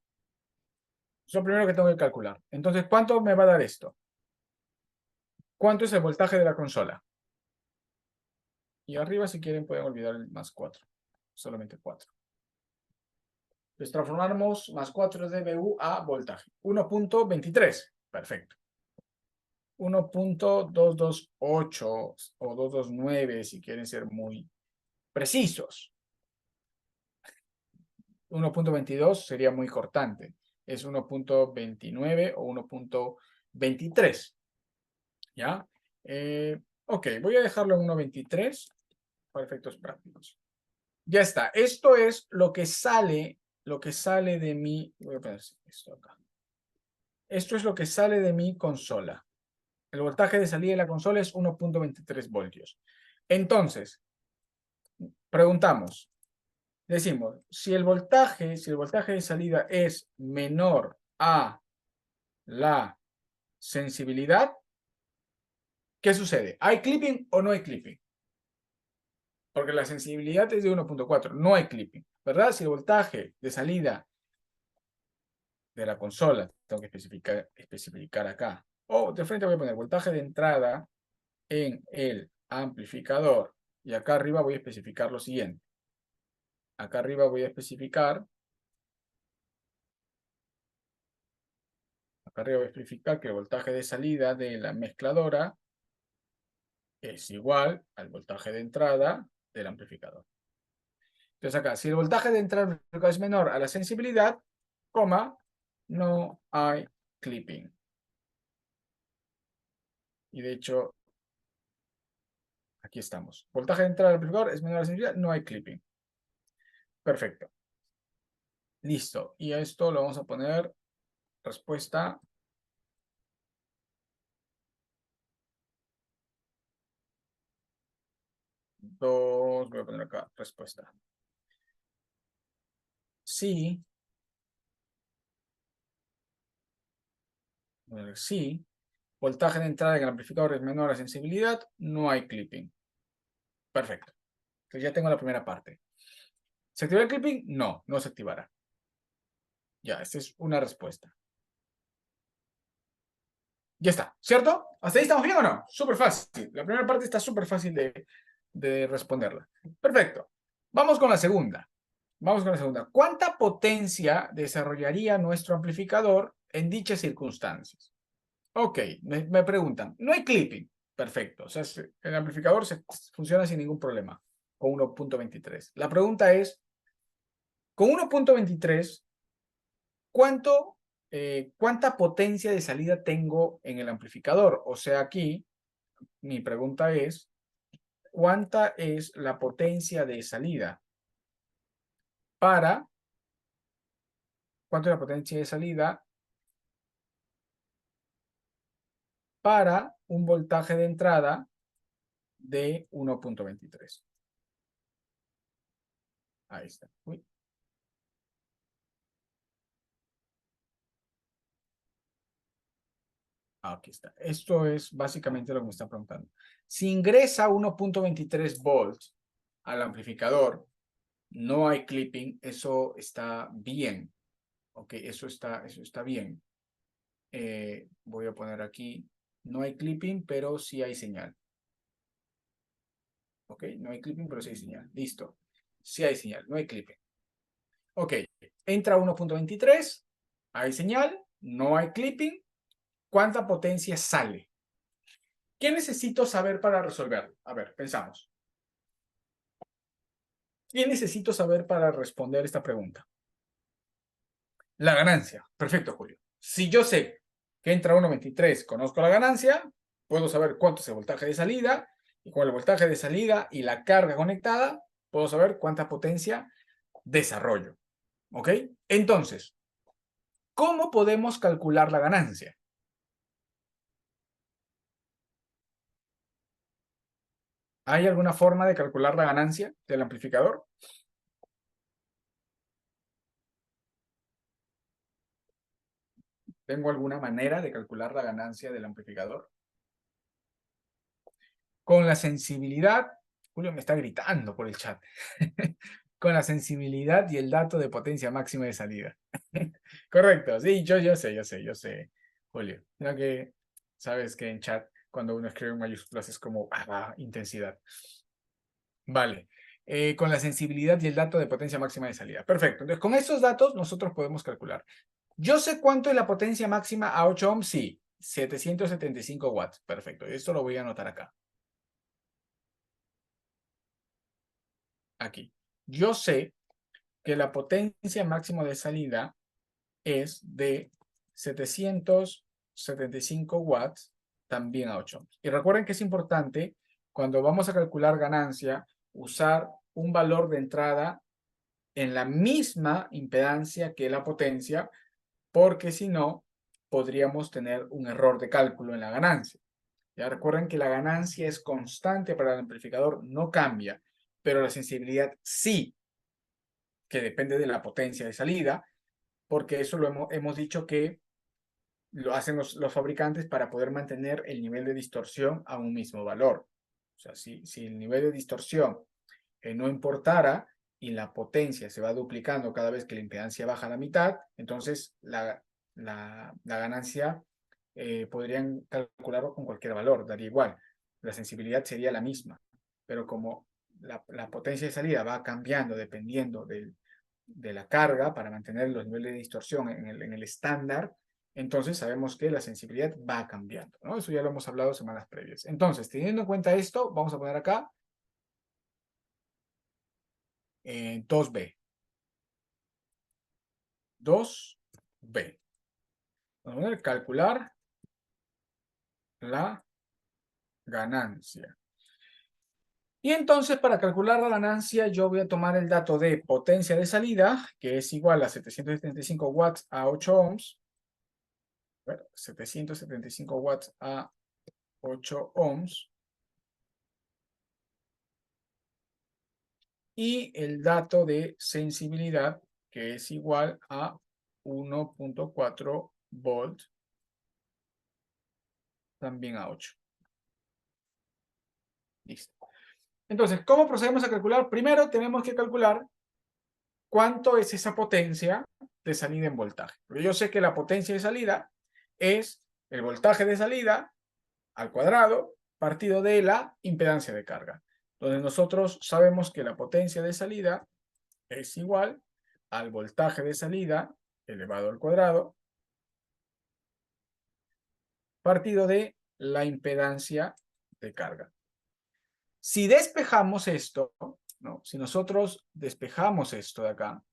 Eso es lo primero que tengo que calcular. Entonces, ¿cuánto me va a dar esto? ¿Cuánto es el voltaje de la consola? Y arriba, si quieren, pueden olvidar el más 4. Solamente 4. Entonces, transformamos más 4 de dBu a voltaje. 1.23. Perfecto. 1.228 o 229, si quieren ser muy precisos. 1.22 sería muy cortante. Es 1.29 o 1.23. ¿Ya? Ok, voy a dejarlo en 1.23 para efectos prácticos. Ya está. Esto es lo que sale de mi... Voy a poner esto acá. Esto es lo que sale de mi consola. El voltaje de salida de la consola es 1.23 voltios. Entonces, preguntamos, decimos, si el voltaje de salida es menor a la sensibilidad, ¿qué sucede? ¿Hay clipping o no hay clipping? Porque la sensibilidad es de 1.4, no hay clipping, ¿verdad? Si el voltaje de salida de la consola, tengo que especificar acá, o de frente voy a poner voltaje de entrada en el amplificador, y acá arriba voy a especificar lo siguiente. Acá arriba voy a especificar, que el voltaje de salida de la mezcladora es igual al voltaje de entrada del amplificador. Entonces acá, si el voltaje de entrada del amplificador es menor a la sensibilidad, coma, no hay clipping. Y de hecho, aquí estamos. Voltaje de entrada del amplificador es menor a la sensibilidad, no hay clipping. Perfecto. Listo. Y a esto lo vamos a poner respuesta. Voy a poner acá respuesta. Sí. Sí. Voltaje de entrada en el amplificador es menor a la sensibilidad, no hay clipping. Perfecto. Entonces ya tengo la primera parte. ¿Se activa el clipping? No, no se activará. Ya, esta es una respuesta. Ya está, ¿cierto? ¿Hasta ahí estamos bien o no? Súper fácil. La primera parte está súper fácil de responderla. Perfecto. Vamos con la segunda. ¿Cuánta potencia desarrollaría nuestro amplificador en dichas circunstancias? Ok, me preguntan. No hay clipping. Perfecto. O sea, el amplificador funciona sin ningún problema con 1.23. La pregunta es, con 1.23, ¿cuánta potencia de salida tengo en el amplificador? O sea, aquí mi pregunta es, ¿cuánta es la potencia de salida para, cuánto es la potencia de salida para un voltaje de entrada de 1.23? Ahí está. Uy. Aquí está. Esto es básicamente lo que me está preguntando. Si ingresa 1.23 volts al amplificador, no hay clipping, eso está bien. Ok, eso está bien. Voy a poner aquí, no hay clipping, pero sí hay señal. Ok, no hay clipping, pero sí hay señal. Listo. Sí hay señal, no hay clipping. Ok, entra 1.23, hay señal, no hay clipping. ¿Cuánta potencia sale? ¿Qué necesito saber para resolverlo? A ver, pensamos. ¿Qué necesito saber para responder esta pregunta? La ganancia. Perfecto, Julio. Si yo sé que entra 1.23, conozco la ganancia, puedo saber cuánto es el voltaje de salida, y con el voltaje de salida y la carga conectada, puedo saber cuánta potencia desarrollo. ¿Ok? Entonces, ¿cómo podemos calcular la ganancia? ¿Hay alguna forma de calcular la ganancia del amplificador? ¿Tengo alguna manera de calcular la ganancia del amplificador? Con la sensibilidad, Julio me está gritando por el chat, con la sensibilidad y el dato de potencia máxima de salida. Correcto, sí, yo sé, Julio. Mira que sabes que en chat, cuando uno escribe en mayúsculas es como intensidad. Vale. Con la sensibilidad y el dato de potencia máxima de salida. Perfecto. Entonces, con esos datos nosotros podemos calcular. Yo sé cuánto es la potencia máxima a 8 ohms, sí. 775 watts. Perfecto. Esto lo voy a anotar acá. Aquí. Yo sé que la potencia máxima de salida es de 775 watts también a 8 ohms. Y recuerden que es importante cuando vamos a calcular ganancia usar un valor de entrada en la misma impedancia que la potencia, porque si no, podríamos tener un error de cálculo en la ganancia. Ya recuerden que la ganancia es constante para el amplificador, no cambia, pero la sensibilidad sí, que depende de la potencia de salida, porque eso lo hemos dicho que lo hacen los fabricantes para poder mantener el nivel de distorsión a un mismo valor. O sea, si el nivel de distorsión no importara y la potencia se va duplicando cada vez que la impedancia baja a la mitad, entonces la ganancia podrían calcularlo con cualquier valor, daría igual. La sensibilidad sería la misma, pero como la potencia de salida va cambiando dependiendo de la carga para mantener los niveles de distorsión en el estándar, entonces sabemos que la sensibilidad va cambiando, ¿no? Eso ya lo hemos hablado semanas previas. Entonces, teniendo en cuenta esto, vamos a poner acá 2B. 2B. Vamos a poner calcular la ganancia. Y entonces, para calcular la ganancia, yo voy a tomar el dato de potencia de salida, que es igual a 775 watts a 8 ohms. Bueno, 775 watts a 8 ohms. Y el dato de sensibilidad, que es igual a 1.4 volt, también a 8. Listo. Entonces, ¿cómo procedemos a calcular? Primero tenemos que calcular cuánto es esa potencia de salida en voltaje. Porque yo sé que la potencia de salida es el voltaje de salida al cuadrado partido de la impedancia de carga. Donde nosotros sabemos que la potencia de salida es igual al voltaje de salida elevado al cuadrado partido de la impedancia de carga. Si despejamos esto, ¿no? Si nosotros despejamos esto de acá,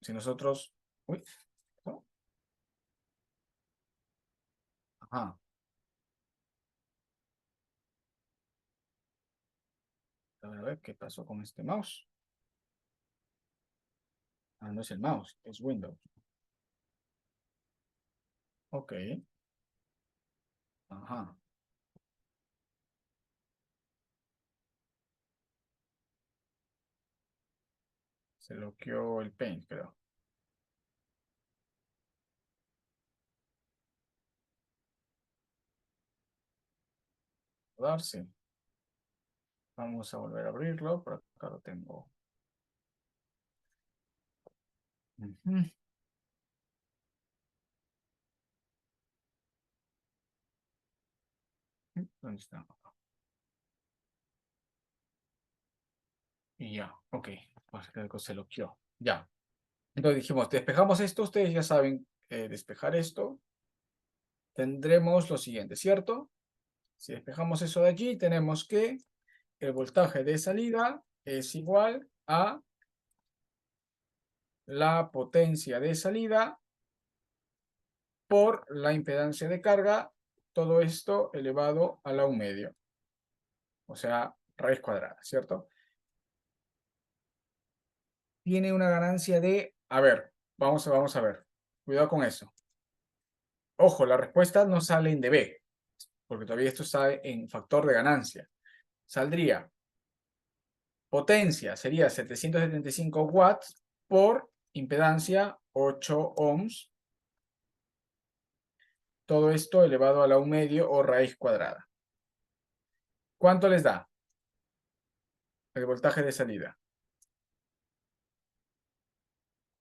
si nosotros... Uy, ¿no? Ajá. A ver qué pasó con este mouse. Ah, no es el mouse, es Windows. Ok. Ajá. Se bloqueó el Paint, creo. Darse. Vamos a volver a abrirlo, por acá lo tengo. Ujú. ¿Dónde está? Y ya, ok. Pues creo que se bloqueó. Ya. Entonces dijimos, despejamos esto, ustedes ya saben despejar esto. Tendremos lo siguiente, ¿cierto? Si despejamos eso de allí, tenemos que el voltaje de salida es igual a la potencia de salida por la impedancia de carga, todo esto elevado a la 1 medio. O sea, raíz cuadrada, ¿cierto? Tiene una ganancia de, a ver, vamos a ver. Cuidado con eso. Ojo, la respuesta no sale en dB, porque todavía esto está en factor de ganancia. Saldría, potencia sería 775 watts por impedancia 8 ohms. Todo esto elevado a la 1/2 o raíz cuadrada. ¿Cuánto les da el voltaje de salida?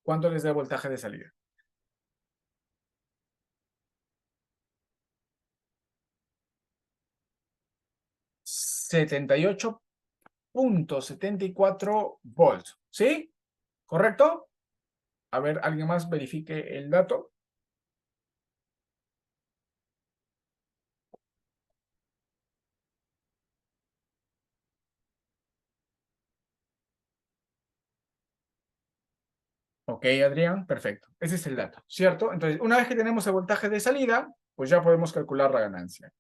¿Cuánto les da el voltaje de salida? 78,74 volts. ¿Sí? ¿Correcto? A ver, ¿alguien más verifique el dato? Ok, Adrián, perfecto. Ese es el dato, ¿cierto? Entonces, una vez que tenemos el voltaje de salida, pues ya podemos calcular la ganancia.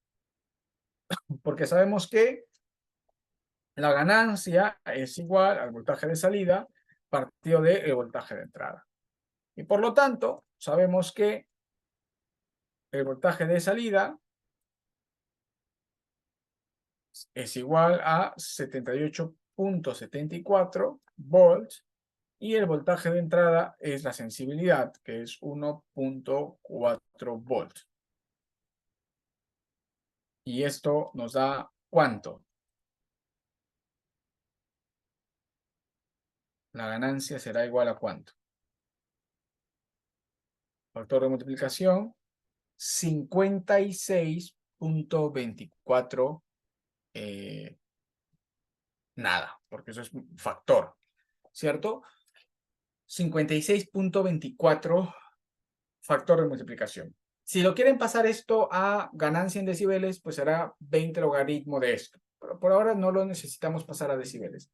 Porque sabemos que la ganancia es igual al voltaje de salida partido del voltaje de entrada. Y por lo tanto, sabemos que el voltaje de salida es igual a 78,74 volts y el voltaje de entrada es la sensibilidad, que es 1,4 volts. Y esto nos da ¿cuánto? La ganancia será igual a ¿cuánto? Factor de multiplicación, 56,24 nada, porque eso es un factor, ¿cierto? 56,24 factor de multiplicación. Si lo quieren pasar esto a ganancia en decibeles, pues será 20 logaritmo de esto. Pero por ahora no lo necesitamos pasar a decibeles.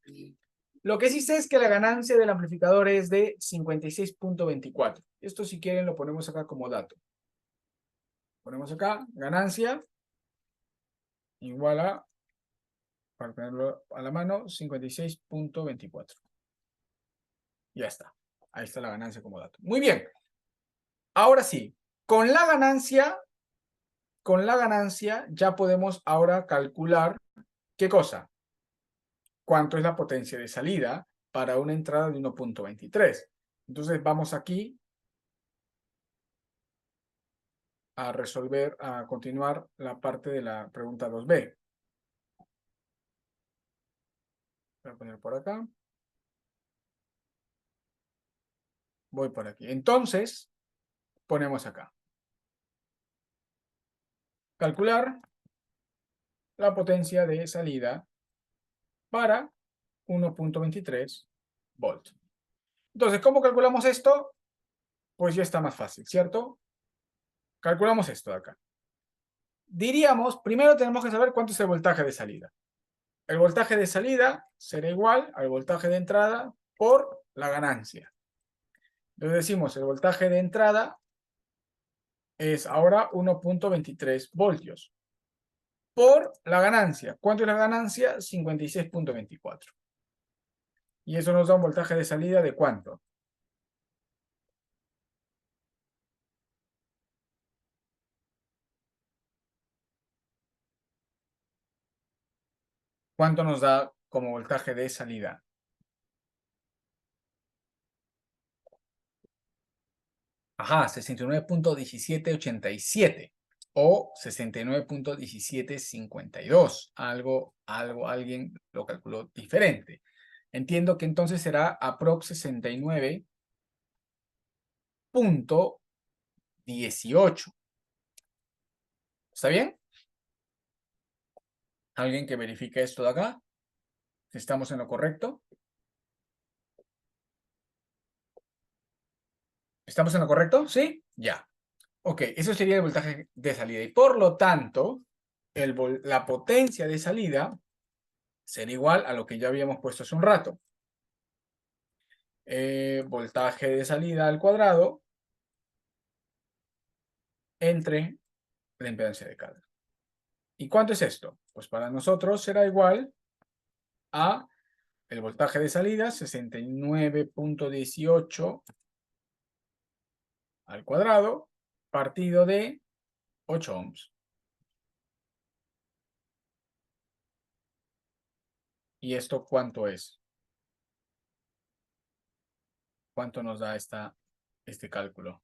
Lo que sí sé es que la ganancia del amplificador es de 56,24. Esto si quieren lo ponemos acá como dato. Ponemos acá, ganancia igual a, para tenerlo a la mano, 56,24. Ya está. Ahí está la ganancia como dato. Muy bien. Ahora sí, con la ganancia ya podemos ahora calcular, ¿qué cosa? ¿Cuánto es la potencia de salida para una entrada de 1,23? Entonces vamos aquí a resolver, a continuar la parte de la pregunta 2B. Voy a poner por acá. Voy por aquí. Entonces, ponemos acá. Calcular la potencia de salida para 1,23 volts. Entonces, ¿cómo calculamos esto? Pues ya está más fácil, ¿cierto? Calculamos esto de acá. Diríamos, primero tenemos que saber cuánto es el voltaje de salida. El voltaje de salida será igual al voltaje de entrada por la ganancia. Entonces decimos, el voltaje de entrada es ahora 1,23 voltios por la ganancia. ¿Cuánto es la ganancia? 56,24. Y eso nos da un voltaje de salida de ¿cuánto? ¿Cuánto nos da como voltaje de salida? Ajá, 69,1787 o 69,1752. Alguien lo calculó diferente. Entiendo que entonces será aprox 69,18. ¿Está bien? ¿Alguien que verifique esto de acá? ¿Estamos en lo correcto? ¿Estamos en lo correcto? ¿Sí? Ya. Ok, eso sería el voltaje de salida. Y por lo tanto, la potencia de salida será igual a lo que ya habíamos puesto hace un rato. Voltaje de salida al cuadrado entre la impedancia de carga. ¿Y cuánto es esto? Pues para nosotros será igual a el voltaje de salida, 69.18 al cuadrado, partido de 8 ohms. ¿Y esto cuánto es? ¿Cuánto nos da este cálculo?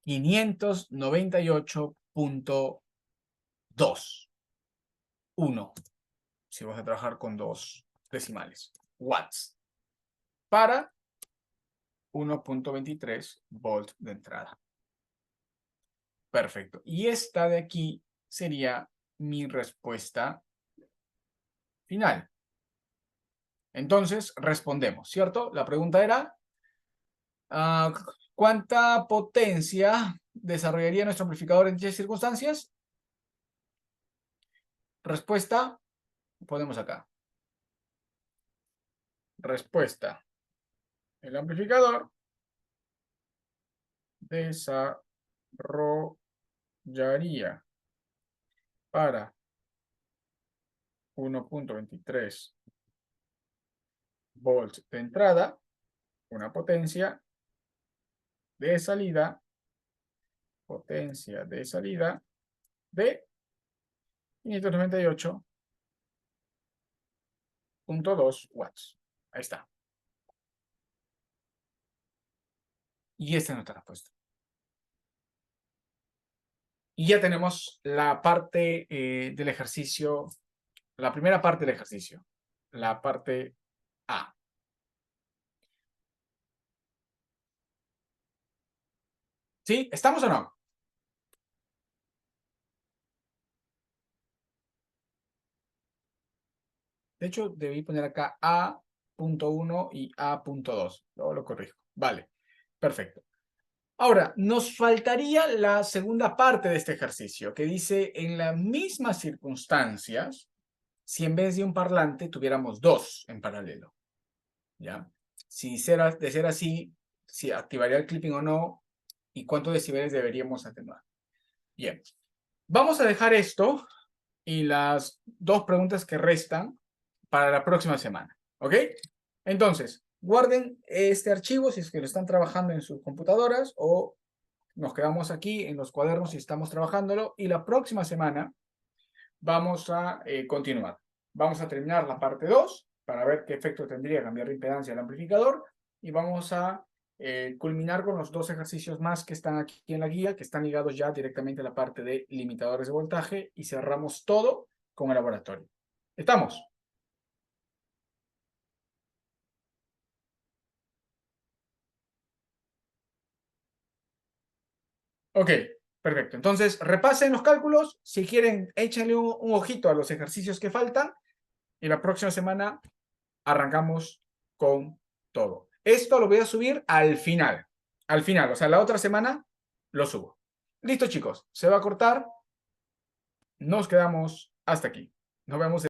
598.2. 1. Si vas a trabajar con 2 decimales. Watts. Para 1.23 volt de entrada. Perfecto. Y esta de aquí sería mi respuesta final. Entonces, respondemos, ¿cierto? La pregunta era, ¿cuánta potencia desarrollaría nuestro amplificador en dichas circunstancias? Respuesta, ponemos acá. Respuesta. El amplificador desarrollaría para 1.23 volts de entrada una potencia de salida de 598.2 watts. Ahí está. Y esta es nuestra respuesta. Y ya tenemos la parte del ejercicio, la primera parte del ejercicio, la parte A. ¿Sí? ¿Estamos o no? De hecho, debí poner acá A.1 y A.2. Luego lo corrijo. Vale, perfecto. Ahora, nos faltaría la segunda parte de este ejercicio, que dice, en las mismas circunstancias, si en vez de un parlante tuviéramos dos en paralelo, ¿ya? Si de ser así, si activaría el clipping o no, y cuántos decibeles deberíamos atenuar. Bien, vamos a dejar esto y las dos preguntas que restan para la próxima semana, ¿ok? Entonces, guarden este archivo si es que lo están trabajando en sus computadoras o nos quedamos aquí en los cuadernos y estamos trabajándolo y la próxima semana vamos a continuar. Vamos a terminar la parte 2 para ver qué efecto tendría cambiar de impedancia del amplificador y vamos a culminar con los dos ejercicios más que están aquí en la guía, que están ligados ya directamente a la parte de limitadores de voltaje y cerramos todo con el laboratorio. ¿Estamos? Ok, perfecto. Entonces, repasen los cálculos. Si quieren, échenle un ojito a los ejercicios que faltan y la próxima semana arrancamos con todo. Esto lo voy a subir al final. Al final, o sea, la otra semana lo subo. Listo, chicos. Se va a cortar. Nos quedamos hasta aquí. Nos vemos.